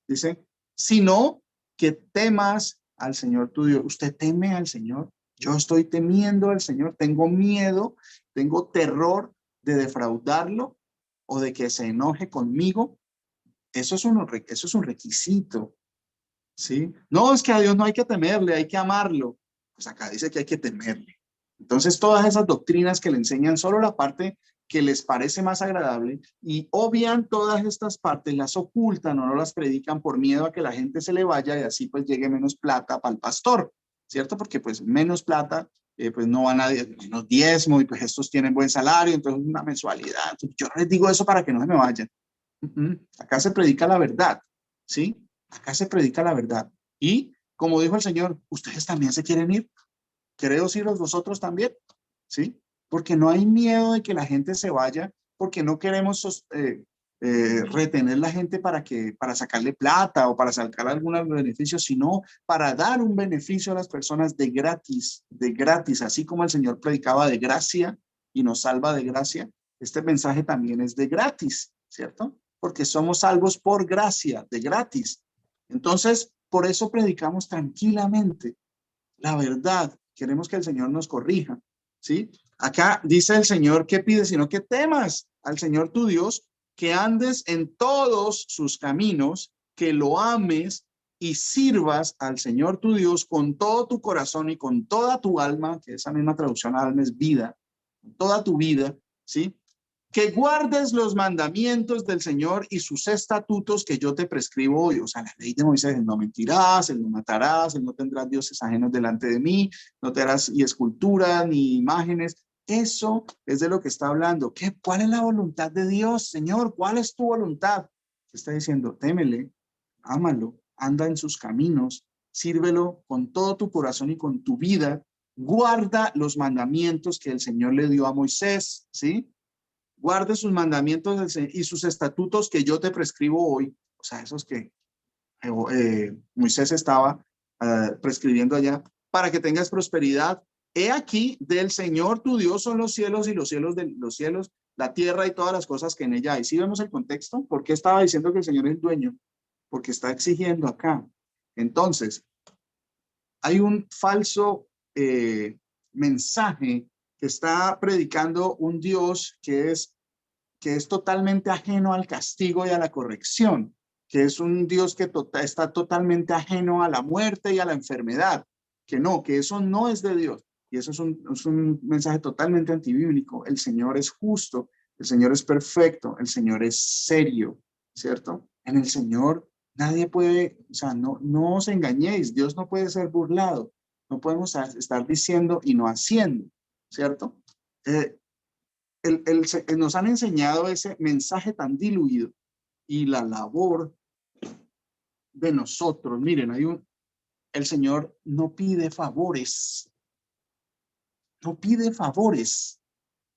Dice, sino que temas al Señor tu Dios. ¿Usted teme al Señor? Yo estoy temiendo al Señor. Tengo miedo, tengo terror de defraudarlo o de que se enoje conmigo. Eso es un requisito. ¿Sí? No, es que a Dios no hay que temerle, hay que amarlo. Pues acá dice que hay que temerle. Entonces, todas esas doctrinas que le enseñan solo la parte que les parece más agradable y obvian todas estas partes, las ocultan o no las predican por miedo a que la gente se le vaya y así pues llegue menos plata para el pastor, ¿cierto? Porque pues menos plata, pues no van a menos diezmo y pues estos tienen buen salario, entonces una mensualidad. Yo les digo eso para que no se me vayan. Acá se predica la verdad, ¿sí? Acá se predica la verdad. Y como dijo el Señor, ustedes también se quieren ir. ¿Queréis iros vosotros también? ¿Sí? Porque no hay miedo de que la gente se vaya, porque no queremos retener la gente para sacarle plata o para sacar algún beneficio, sino para dar un beneficio a las personas de gratis, así como el Señor predicaba de gracia y nos salva de gracia. Este mensaje también es de gratis, ¿cierto? Porque somos salvos por gracia, de gratis. Entonces, por eso predicamos tranquilamente la verdad. Queremos que el Señor nos corrija, ¿sí? Acá dice el Señor, ¿qué pide? Sino que temas al Señor tu Dios, que andes en todos sus caminos, que lo ames y sirvas al Señor tu Dios con todo tu corazón y con toda tu alma, que esa misma traducción alma es vida, con toda tu vida, ¿sí? Que guardes los mandamientos del Señor y sus estatutos que yo te prescribo hoy. O sea, la ley de Moisés, el no mentirás, el no matarás, el no tendrás dioses ajenos delante de mí, no te harás ni esculturas ni imágenes. Eso es de lo que está hablando. ¿Cuál es la voluntad de Dios, Señor? ¿Cuál es tu voluntad? Está diciendo, témele, ámalo, anda en sus caminos, sírvelo con todo tu corazón y con tu vida. Guarda los mandamientos que el Señor le dio a Moisés, ¿sí? Guarde sus mandamientos y sus estatutos que yo te prescribo hoy. O sea, esos que Moisés estaba prescribiendo allá, para que tengas prosperidad. He aquí, del Señor tu Dios son los cielos y los cielos de los cielos, la tierra y todas las cosas que en ella hay. ¿Sí vemos el contexto? ¿Por qué estaba diciendo que el Señor es el dueño? Porque está exigiendo acá. Entonces, hay un falso mensaje que está predicando un Dios que es totalmente ajeno al castigo y a la corrección, que es un Dios que está totalmente ajeno a la muerte y a la enfermedad, que eso no es de Dios. Y eso es un mensaje totalmente antibíblico. El Señor es justo, el Señor es perfecto, el Señor es serio, ¿cierto? En el Señor nadie puede, o sea, no os engañéis, Dios no puede ser burlado, no podemos estar diciendo y no haciendo, ¿cierto? Nos han enseñado ese mensaje tan diluido y la labor de nosotros. Miren, el Señor no pide favores. No pide favores.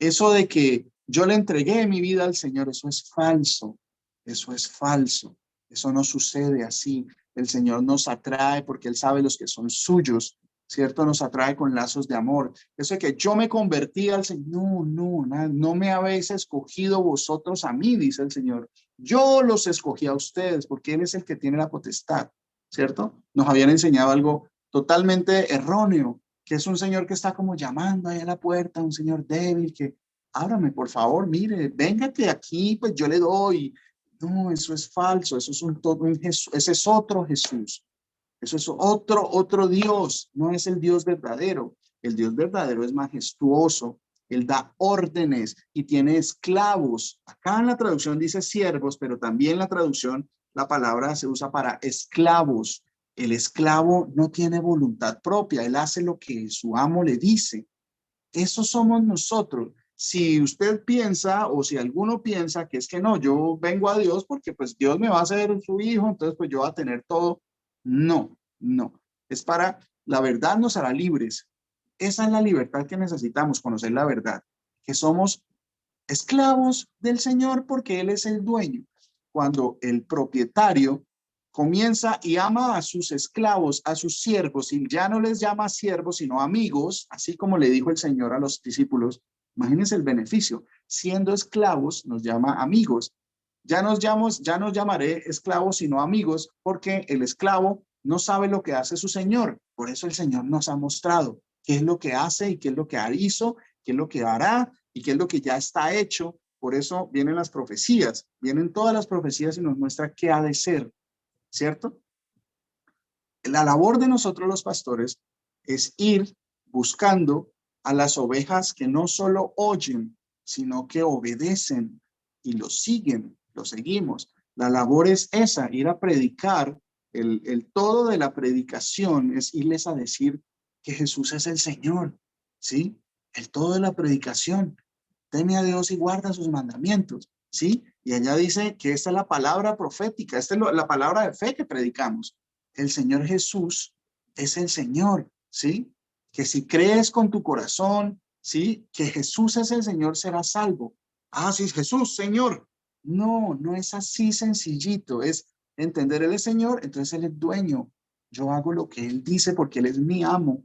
Eso de que yo le entregué mi vida al Señor. Eso es falso. Eso es falso. Eso no sucede así. El Señor nos atrae porque Él sabe los que son suyos, ¿cierto? Nos atrae con lazos de amor. Eso de que yo me convertí al Señor. No me habéis escogido vosotros a mí, dice el Señor. Yo los escogí a ustedes porque Él es el que tiene la potestad, ¿cierto? Nos habían enseñado algo totalmente erróneo, que es un Señor que está como llamando ahí a la puerta, un Señor débil que, ábrame, por favor, mire, véngate aquí, pues yo le doy. No, eso es falso, eso es un Jesús, ese es otro Jesús. Eso es otro Dios, no es el Dios verdadero. El Dios verdadero es majestuoso, Él da órdenes y tiene esclavos. Acá en la traducción dice siervos, pero también la traducción, la palabra se usa para esclavos. El esclavo no tiene voluntad propia, él hace lo que su amo le dice. Eso somos nosotros. Si usted piensa o si alguno piensa que es que no, yo vengo a Dios porque pues Dios me va a hacer su hijo, entonces pues yo voy a tener todo. No. Es para, la verdad nos hará libres. Esa es la libertad que necesitamos, conocer la verdad, que somos esclavos del Señor porque Él es el dueño. Cuando el propietario comienza y ama a sus esclavos, a sus siervos, y ya no les llama siervos, sino amigos, así como le dijo el Señor a los discípulos, imagínense el beneficio, siendo esclavos nos llama amigos. Ya nos llamaré esclavos, sino amigos, porque el esclavo no sabe lo que hace su Señor. Por eso el Señor nos ha mostrado qué es lo que hace y qué es lo que hizo, qué es lo que hará y qué es lo que ya está hecho. Por eso vienen las profecías, vienen todas las profecías y nos muestra qué ha de ser, ¿cierto? La labor de nosotros los pastores es ir buscando a las ovejas que no solo oyen, sino que obedecen y lo siguen, lo seguimos. La labor es esa, ir a predicar. El todo de la predicación es irles a decir que Jesús es el Señor, ¿sí? El todo de la predicación. Teme a Dios y guarda sus mandamientos, ¿sí? Y allá dice que esta es la palabra profética, esta es la palabra de fe que predicamos. El Señor Jesús es el Señor, ¿sí? Que si crees con tu corazón, ¿sí? Que Jesús es el Señor, serás salvo. Ah, sí, Jesús, Señor. No es así sencillito, es entender Él es Señor, entonces Él es dueño. Yo hago lo que Él dice porque Él es mi amo,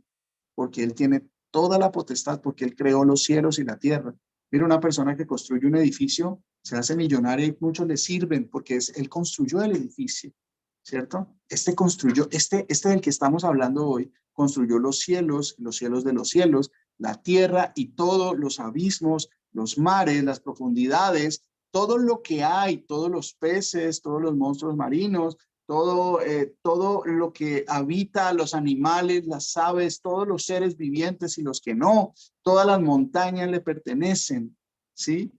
porque Él tiene toda la potestad, porque Él creó los cielos y la tierra. Mira, una persona que construye un edificio se hace millonaria y muchos le sirven porque Él construyó el edificio, ¿cierto? Este del que estamos hablando hoy, construyó los cielos de los cielos, la tierra y todos los abismos, los mares, las profundidades, todo lo que hay, todos los peces, todos los monstruos marinos, todo lo que habita, los animales, las aves, todos los seres vivientes y los que no, todas las montañas le pertenecen, ¿sí?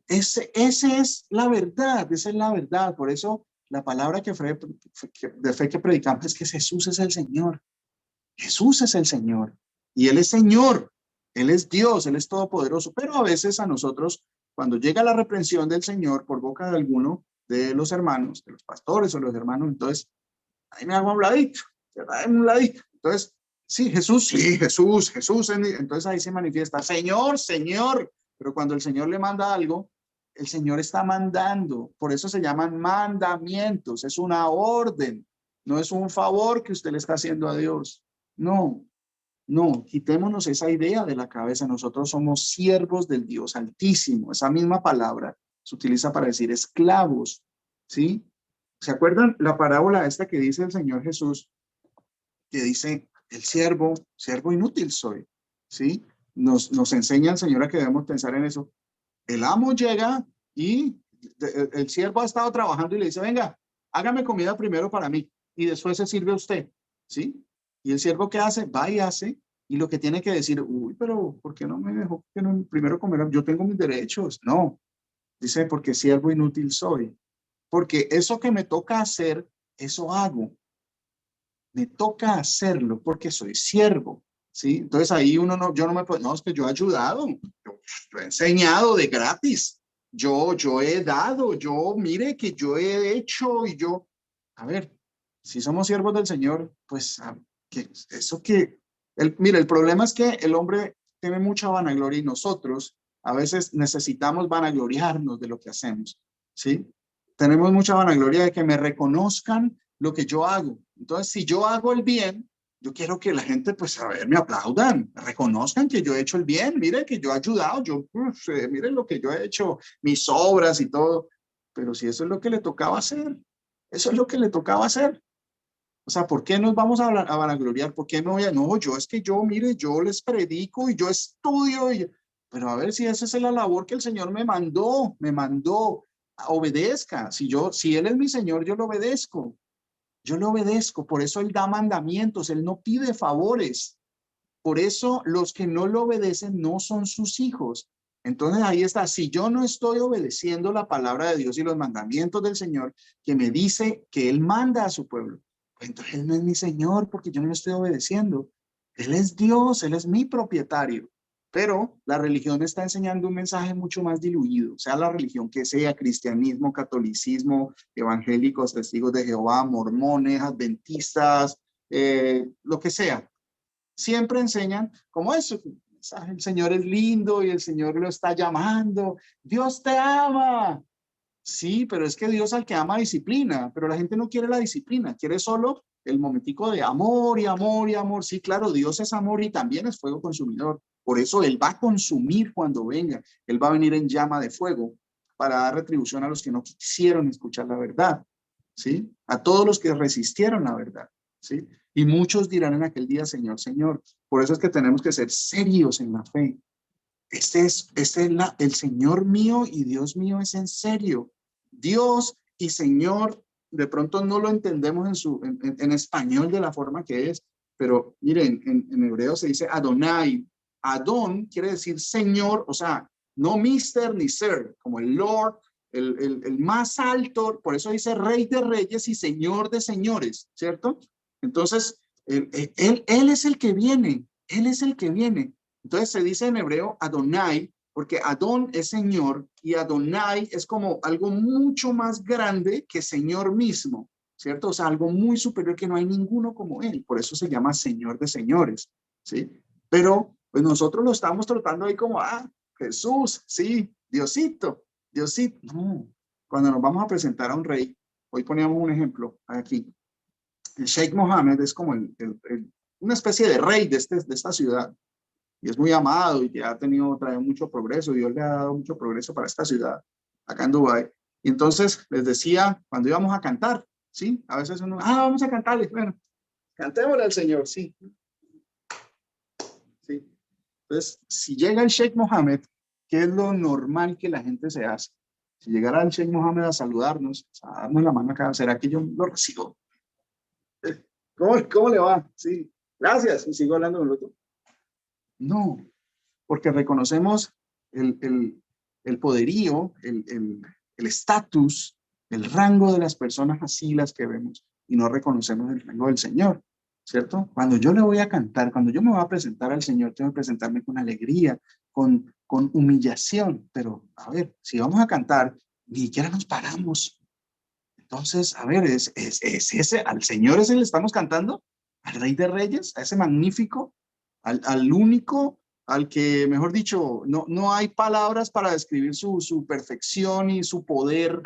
Esa es la verdad, esa es la verdad. Por eso la palabra de fe que predicamos es que Jesús es el Señor. Jesús es el Señor. Y Él es Señor. Él es Dios, Él es todopoderoso. Pero a veces a nosotros, cuando llega la reprensión del Señor por boca de alguno de los hermanos, de los pastores o los hermanos, entonces, ahí me hago a un ladito, ¿verdad? En un ladito. Entonces, sí, Jesús. Entonces ahí se manifiesta, Señor. Pero cuando el Señor le manda algo, el Señor está mandando. Por eso se llaman mandamientos. Es una orden. No es un favor que usted le está haciendo a Dios. No, quitémonos esa idea de la cabeza. Nosotros somos siervos del Dios Altísimo. Esa misma palabra se utiliza para decir esclavos, ¿sí? ¿Se acuerdan la parábola esta que dice el Señor Jesús? Que dice, el siervo inútil soy, ¿sí? Nos enseña el Señor a que debemos pensar en eso. El amo llega y el siervo ha estado trabajando y le dice, venga, hágame comida primero para mí y después se sirve a usted, ¿sí? Y el siervo, ¿qué hace? Va y hace, y lo que tiene que decir, uy, pero ¿por qué no me dejó que no, primero comer? Yo tengo mis derechos. No, dice, porque siervo inútil soy. Porque eso que me toca hacer, eso hago. Me toca hacerlo porque soy siervo, ¿sí? Entonces ahí yo no me puedo, no, es que yo he ayudado, yo he enseñado de gratis, yo he dado, mire que yo he hecho y a ver, si somos siervos del Señor, pues, mire, el problema es que el hombre tiene mucha vanagloria y nosotros A veces necesitamos vanagloriarnos de lo que hacemos, ¿sí? Tenemos mucha vanagloria de que me reconozcan lo que yo hago. Entonces, si yo hago el bien, yo quiero que la gente, pues, a ver, me aplaudan, reconozcan que yo he hecho el bien, miren que yo he ayudado, miren lo que yo he hecho, mis obras y todo. Pero si eso es lo que le tocaba hacer, eso es lo que le tocaba hacer. O sea, ¿por qué nos vamos a vanagloriar? ¿Por qué me voy a...? No, yo es que yo, mire, yo les predico y yo estudio. Pero a ver si esa es la labor que el Señor me mandó, obedezca. Si Él es mi Señor, yo lo obedezco. Yo le obedezco, por eso Él da mandamientos, Él no pide favores. Por eso los que no lo obedecen no son sus hijos. Entonces ahí está, si yo no estoy obedeciendo la palabra de Dios y los mandamientos del Señor, que me dice que Él manda a su pueblo, pues entonces Él no es mi Señor porque yo no lo estoy obedeciendo. Él es Dios, Él es mi propietario. Pero la religión está enseñando un mensaje mucho más diluido, sea la religión que sea, cristianismo, catolicismo, evangélicos, testigos de Jehová, mormones, adventistas, lo que sea. Siempre enseñan como eso, el Señor es lindo y el Señor lo está llamando, Dios te ama. Sí, pero es que Dios al que ama disciplina, pero la gente no quiere la disciplina, quiere solo el momentico de amor y amor y amor. Sí, claro, Dios es amor y también es fuego consumidor. Por eso Él va a consumir cuando venga. Él va a venir en llama de fuego para dar retribución a los que no quisieron escuchar la verdad, ¿sí? A todos los que resistieron la verdad, ¿sí? Y muchos dirán en aquel día, Señor, Señor. Por eso es que tenemos que ser serios en la fe. El Señor mío y Dios mío es en serio. Dios y Señor, de pronto no lo entendemos en español de la forma que es, pero miren, en hebreo se dice Adonai. Adón quiere decir Señor, o sea, no Mister ni Sir, como el Lord, el más alto, por eso dice Rey de Reyes y Señor de Señores, ¿cierto? Entonces, él es el que viene, Él es el que viene. Entonces se dice en hebreo Adonai, porque Adón es Señor y Adonai es como algo mucho más grande que Señor mismo, ¿cierto? O sea, algo muy superior que no hay ninguno como Él. Por eso se llama Señor de Señores, ¿sí? Pero pues nosotros lo estamos tratando ahí como, Jesús, sí, Diosito, Diosito. No, cuando nos vamos a presentar a un rey, hoy poníamos un ejemplo aquí. El Sheikh Mohammed es como una especie de rey de esta ciudad. Y es muy amado y que ha traído mucho progreso. Dios le ha dado mucho progreso para esta ciudad, acá en Dubái. Y entonces les decía, cuando íbamos a cantar, ¿sí? A veces uno, vamos a cantarle. Bueno, cantémosle al Señor, sí. Sí. Entonces, si llega el Sheikh Mohammed, ¿qué es lo normal que la gente se hace? Si llegara el Sheikh Mohammed a saludarnos, a darnos la mano acá, ¿será que yo lo recibo? ¿Cómo le va? Sí, gracias. Y sigo hablando con el otro. No, porque reconocemos el poderío, el estatus, el rango de las personas así las que vemos y no reconocemos el rango del Señor, ¿cierto? Cuando yo le voy a cantar, cuando yo me voy a presentar al Señor, tengo que presentarme con alegría, con humillación, pero a ver, si vamos a cantar, ni siquiera nos paramos. Entonces, a ver, ¿es ese, al Señor ese le estamos cantando? ¿Al Rey de Reyes? ¿A ese magnífico? ¿Al único? Al que, mejor dicho, no hay palabras para describir su perfección y su poder,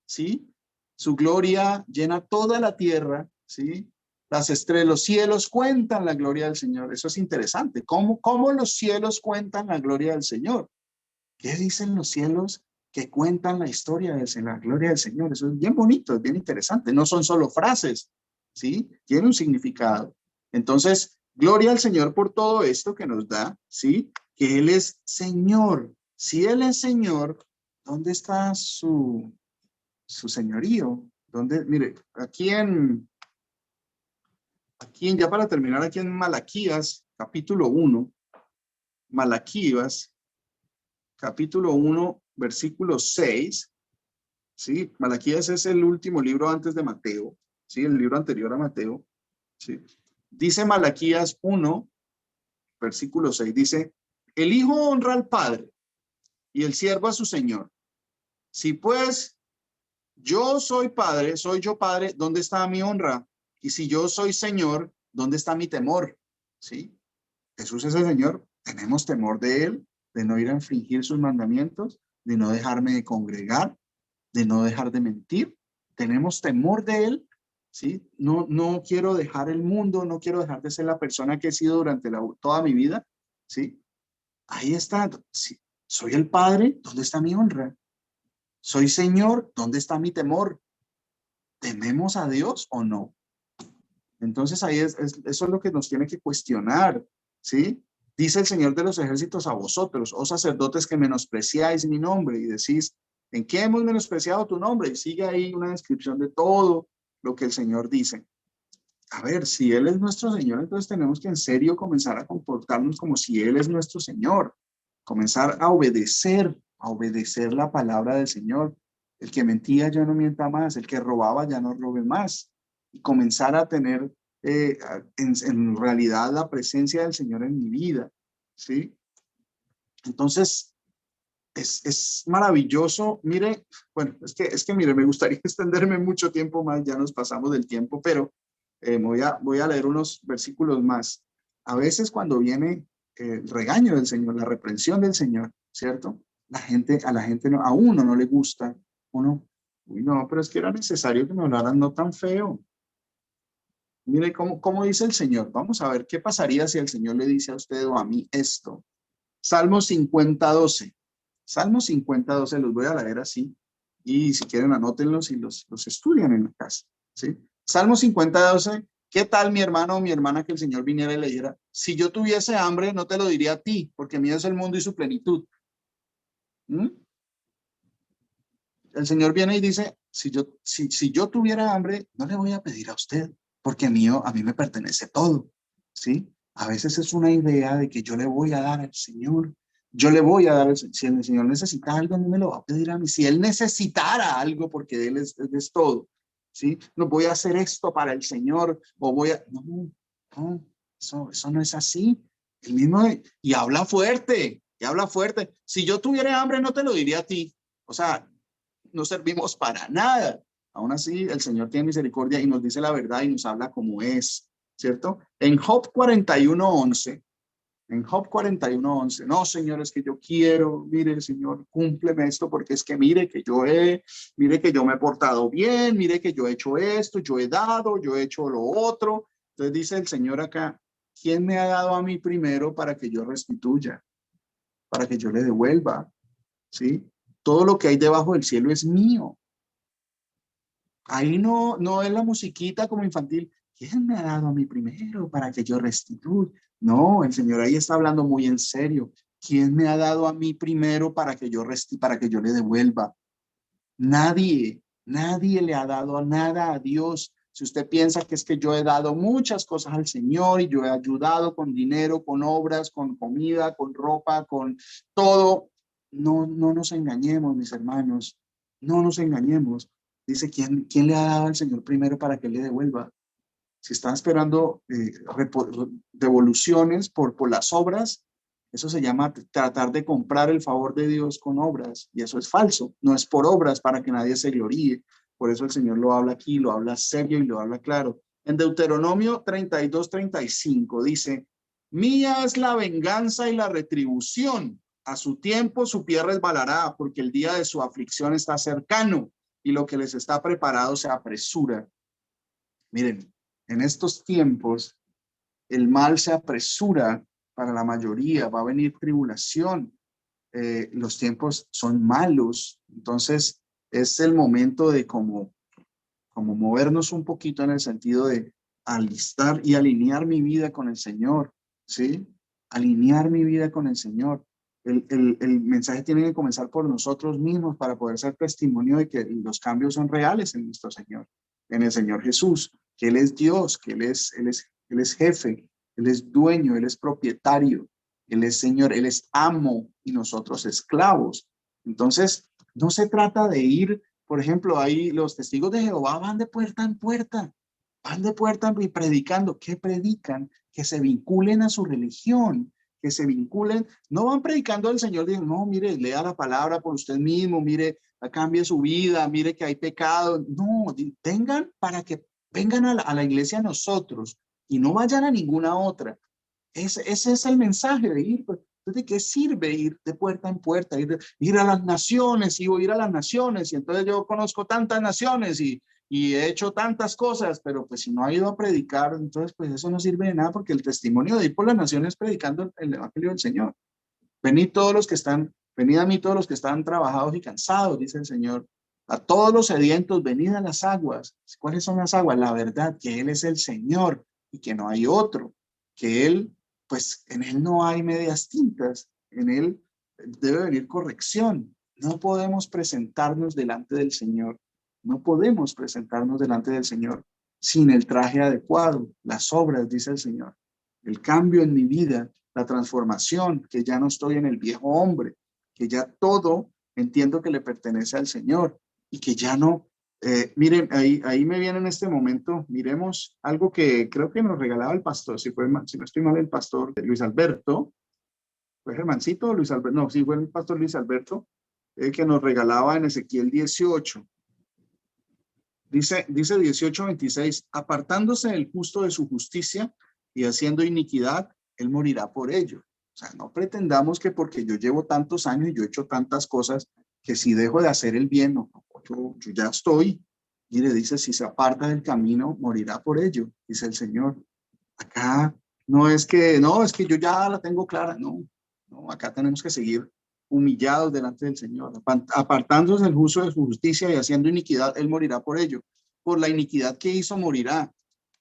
¿sí? Su gloria llena toda la tierra, ¿sí? Las estrellas, los cielos cuentan la gloria del Señor. Eso es interesante. ¿Cómo los cielos cuentan la gloria del Señor? ¿Qué dicen los cielos que cuentan la historia de la gloria del Señor? Eso es bien bonito, es bien interesante. No son solo frases, ¿sí? Tiene un significado. Entonces, gloria al Señor por todo esto que nos da, ¿sí? Que Él es Señor. Si Él es Señor, ¿dónde está su señorío? ¿Dónde? Mire, aquí ya para terminar, aquí en Malaquías, capítulo 1, Malaquías, capítulo 1, versículo 6, ¿sí? Malaquías es el último libro antes de Mateo, ¿sí? El libro anterior a Mateo, ¿sí? Dice Malaquías 1, versículo 6, dice, el hijo honra al padre y el siervo a su señor. Si pues yo soy padre, soy yo padre, ¿dónde está mi honra? Y si yo soy señor, ¿dónde está mi temor? ¿Sí? Jesús es el Señor, tenemos temor de Él. de no ir a infringir sus mandamientos, de no dejarme de congregar, de no dejar de mentir. Tenemos temor de Él, ¿sí? No quiero dejar el mundo, no quiero dejar de ser la persona que he sido durante toda mi vida, ¿sí? Ahí está. Sí. Soy el Padre, ¿dónde está mi honra? Soy Señor, ¿dónde está mi temor? ¿Tememos a Dios o no? Entonces ahí eso es lo que nos tiene que cuestionar, ¿sí? Dice el Señor de los ejércitos a vosotros, oh sacerdotes que menospreciáis mi nombre, y decís, ¿en qué hemos menospreciado tu nombre? Y sigue ahí una descripción de todo lo que el Señor dice. A ver, si Él es nuestro Señor, entonces tenemos que en serio comenzar a comportarnos como si Él es nuestro Señor, comenzar a obedecer la palabra del Señor. El que mentía ya no mienta más, el que robaba ya no robe más, y comenzar a tener en realidad la presencia del Señor en mi vida, ¿sí? Entonces, es maravilloso. Mire, bueno, es que mire, me gustaría extenderme mucho tiempo más, ya nos pasamos del tiempo, pero voy a leer unos versículos más. A veces cuando viene el regaño del Señor, la reprensión del Señor, ¿cierto? A la gente no, a uno no le gusta, uno, uy, no, pero es que era necesario que me hablaran no tan feo. Mire cómo dice el Señor. Vamos a ver qué pasaría si el Señor le dice a usted o a mí esto. Salmo 50:12. Salmo 50:12, los voy a leer así. Y si quieren, anótenlos y los estudian en la casa, ¿sí? Salmo 50:12. ¿Qué tal, mi hermano o mi hermana, que el Señor viniera y le dijera, si yo tuviese hambre, no te lo diría a ti, porque mío es el mundo y su plenitud? ¿Mm? El Señor viene y dice, si yo tuviera hambre, no le voy a pedir a usted, porque a mí me pertenece todo, ¿sí? A veces es una idea de que yo le voy a dar al Señor, yo le voy a dar, si el Señor necesita algo, no me lo va a pedir a mí. Si Él necesitara algo, porque de Él es todo, ¿sí? No voy a hacer esto para el Señor, o voy a, no, eso no es así. El mismo, y habla fuerte, Si yo tuviera hambre, no te lo diría a ti. O sea, no servimos para nada. Aún así, el Señor tiene misericordia y nos dice la verdad y nos habla como es, ¿cierto? En Job 41:11, no, Señor, es que yo quiero, mire, Señor, cúmpleme esto, porque es que mire que yo me he portado bien, mire que yo he hecho esto, yo he dado, yo he hecho lo otro. Entonces dice el Señor acá, ¿quién me ha dado a mí primero para que yo restituya, para que yo le devuelva? ¿Sí? Todo lo que hay debajo del cielo es mío. Ahí no es la musiquita como infantil. ¿Quién me ha dado a mí primero para que yo restituya? No, el Señor ahí está hablando muy en serio. ¿Quién me ha dado a mí primero para que yo le devuelva? Nadie le ha dado nada a Dios. Si usted piensa que es que yo he dado muchas cosas al Señor y yo he ayudado con dinero, con obras, con comida, con ropa, con todo, no nos engañemos, mis hermanos, no nos engañemos. Dice, ¿quién le ha dado al Señor primero para que le devuelva? Si están esperando devoluciones por las obras, eso se llama tratar de comprar el favor de Dios con obras, y eso es falso. No es por obras para que nadie se gloríe. Por eso el Señor lo habla aquí, lo habla serio y lo habla claro. En Deuteronomio 32:35 dice, mía es la venganza y la retribución. A su tiempo su pie resbalará, porque el día de su aflicción está cercano y lo que les está preparado se apresura. Miren, en estos tiempos el mal se apresura para la mayoría, va a venir tribulación, los tiempos son malos, entonces es el momento de como movernos un poquito en el sentido de alistar y alinear mi vida con el Señor, ¿sí? Alinear mi vida con el Señor. El mensaje tiene que comenzar por nosotros mismos para poder ser testimonio de que los cambios son reales en nuestro Señor, en el Señor Jesús, que Él es Dios, que Él es jefe, Él es dueño, Él es propietario, Él es Señor, Él es amo y nosotros esclavos. Entonces, no se trata de ir, por ejemplo, ahí los testigos de Jehová van de puerta en puerta, y predicando. ¿Qué predican? Que se vinculen a su religión, que se vinculen, no van predicando al Señor, dicen, no, mire, lea la palabra por usted mismo, mire, cambie su vida, mire que hay pecado. No, vengan para que vengan a la iglesia nosotros y no vayan a ninguna otra. Ese es el mensaje de ir. Pues. Entonces, ¿de qué sirve ir de puerta en puerta, ir a las naciones y ir a las naciones? Y entonces yo conozco tantas naciones y he hecho tantas cosas, pero pues si no ha ido a predicar, entonces pues eso no sirve de nada, porque el testimonio de ir por las naciones predicando el evangelio del Señor. Venid a mí todos los que están trabajados y cansados, dice el Señor. A todos los sedientos, venid a las aguas. ¿Cuáles son las aguas? La verdad, que Él es el Señor y que no hay otro. Que Él, pues en Él no hay medias tintas. En Él debe venir corrección. No podemos presentarnos delante del Señor. No podemos presentarnos delante del Señor sin el traje adecuado. Las obras, dice el Señor. El cambio en mi vida, la transformación, que ya no estoy en el viejo hombre, que ya todo entiendo que le pertenece al Señor y que ya no, miren, ahí me viene en este momento, miremos algo que creo que nos regalaba el pastor, si no estoy mal, el pastor Luis Alberto, fue Germancito, Luis Alberto, no, sí fue el pastor Luis Alberto, que nos regalaba en Ezequiel 18. Dice 18:26, apartándose el justo de su justicia y haciendo iniquidad, él morirá por ello. O sea, no pretendamos que porque yo llevo tantos años y yo he hecho tantas cosas, que si dejo de hacer el bien, no, yo ya estoy. Y le dice, si se aparta del camino, morirá por ello, dice el Señor. Acá es que yo ya la tengo clara, no, acá tenemos que seguir humillados delante del Señor, apartándose el justo de su justicia y haciendo iniquidad, él morirá por ello. Por la iniquidad que hizo, morirá.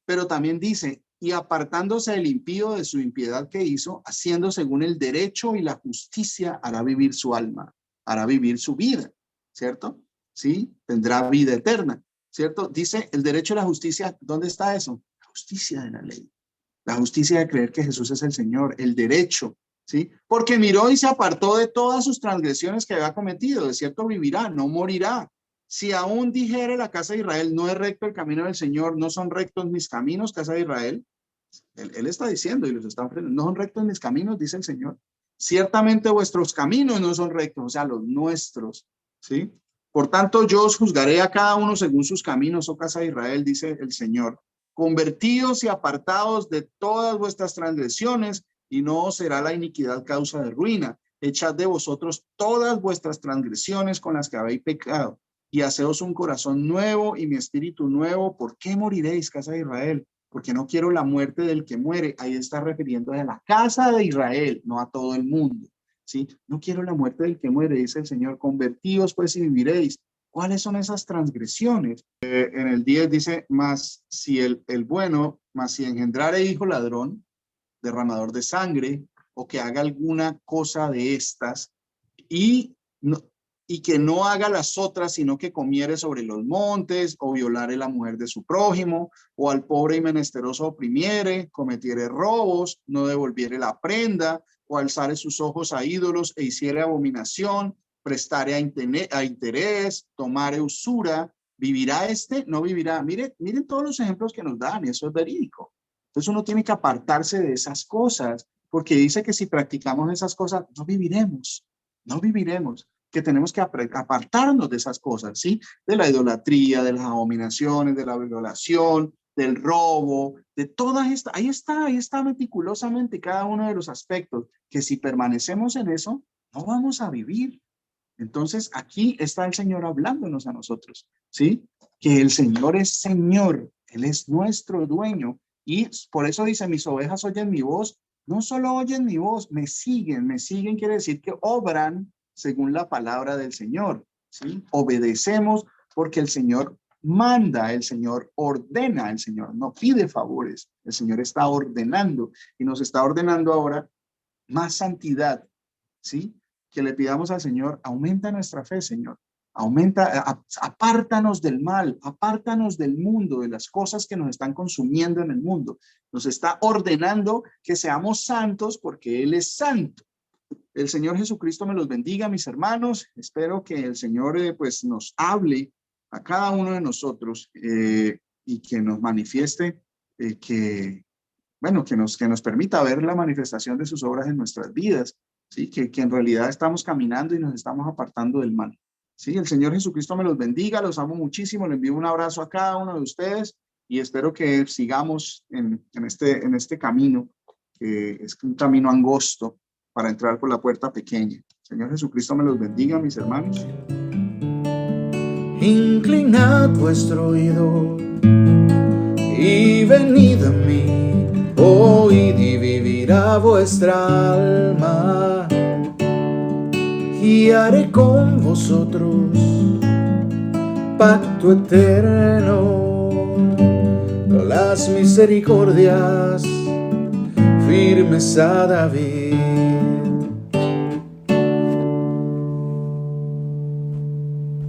Pero también dice, y apartándose el impío de su impiedad que hizo, haciendo según el derecho y la justicia, hará vivir su alma, hará vivir su vida, ¿cierto? Sí, tendrá vida eterna, ¿cierto? Dice el derecho y la justicia, ¿dónde está eso? La justicia de la ley, la justicia de creer que Jesús es el Señor, el derecho, ¿sí? Porque miró y se apartó de todas sus transgresiones que había cometido, de cierto vivirá, no morirá. Si aún dijere la casa de Israel, no es recto el camino del Señor, no son rectos mis caminos, casa de Israel. Él está diciendo y los está ofreciendo, no son rectos mis caminos, dice el Señor. Ciertamente vuestros caminos no son rectos, o sea, los nuestros, ¿sí? Por tanto, yo os juzgaré a cada uno según sus caminos, oh casa de Israel, dice el Señor. Convertíos y apartaos de todas vuestras transgresiones y no os será la iniquidad causa de ruina. Echad de vosotros todas vuestras transgresiones con las que habéis pecado y haceos un corazón nuevo y mi espíritu nuevo. ¿Por qué moriréis, casa de Israel? Porque no quiero la muerte del que muere. Ahí está refiriendo a la casa de Israel, no a todo el mundo, ¿sí? No quiero la muerte del que muere, dice el Señor. Convertíos pues y viviréis. ¿Cuáles son esas transgresiones? En el 10 dice, mas si engendrare hijo ladrón, derramador de sangre, o que haga alguna cosa de estas, y que no haga las otras, sino que comiere sobre los montes, o violare la mujer de su prójimo, o al pobre y menesteroso oprimiere, cometiere robos, no devolviere la prenda, o alzare sus ojos a ídolos e hiciere abominación, prestare a interés, tomare usura, ¿vivirá no vivirá? Miren todos los ejemplos que nos dan, y eso es verídico. Entonces uno tiene que apartarse de esas cosas, porque dice que si practicamos esas cosas, no viviremos, que tenemos que apartarnos de esas cosas, ¿sí? De la idolatría, de las abominaciones, de la violación, del robo, de todas estas, ahí está meticulosamente cada uno de los aspectos, que si permanecemos en eso, no vamos a vivir. Entonces aquí está el Señor hablándonos a nosotros, ¿sí? Que el Señor es Señor, Él es nuestro dueño, y por eso dice, mis ovejas oyen mi voz. No solo oyen mi voz, me siguen quiere decir que obran según la palabra del Señor, ¿sí? Obedecemos porque el Señor manda, el Señor ordena, el Señor no pide favores, el Señor está ordenando y nos está ordenando ahora más santidad, ¿sí? Que le pidamos al Señor, aumenta nuestra fe, Señor, apártanos del mal, apártanos del mundo, de las cosas que nos están consumiendo en el mundo. Nos está ordenando que seamos santos porque Él es santo. El Señor Jesucristo me los bendiga, mis hermanos. Espero que el Señor pues nos hable a cada uno de nosotros y que nos manifieste, que nos permita ver la manifestación de sus obras en nuestras vidas, ¿sí? Que en realidad estamos caminando y nos estamos apartando del mal. Sí, el Señor Jesucristo me los bendiga, los amo muchísimo, les envío un abrazo a cada uno de ustedes y espero que sigamos en este camino, que es un camino angosto, para entrar por la puerta pequeña. Señor Jesucristo me los bendiga, mis hermanos. Inclinad vuestro oído y venid a mí, oíd y vivirá vuestra alma, y haré con vosotros pacto eterno, las misericordias firmes a David.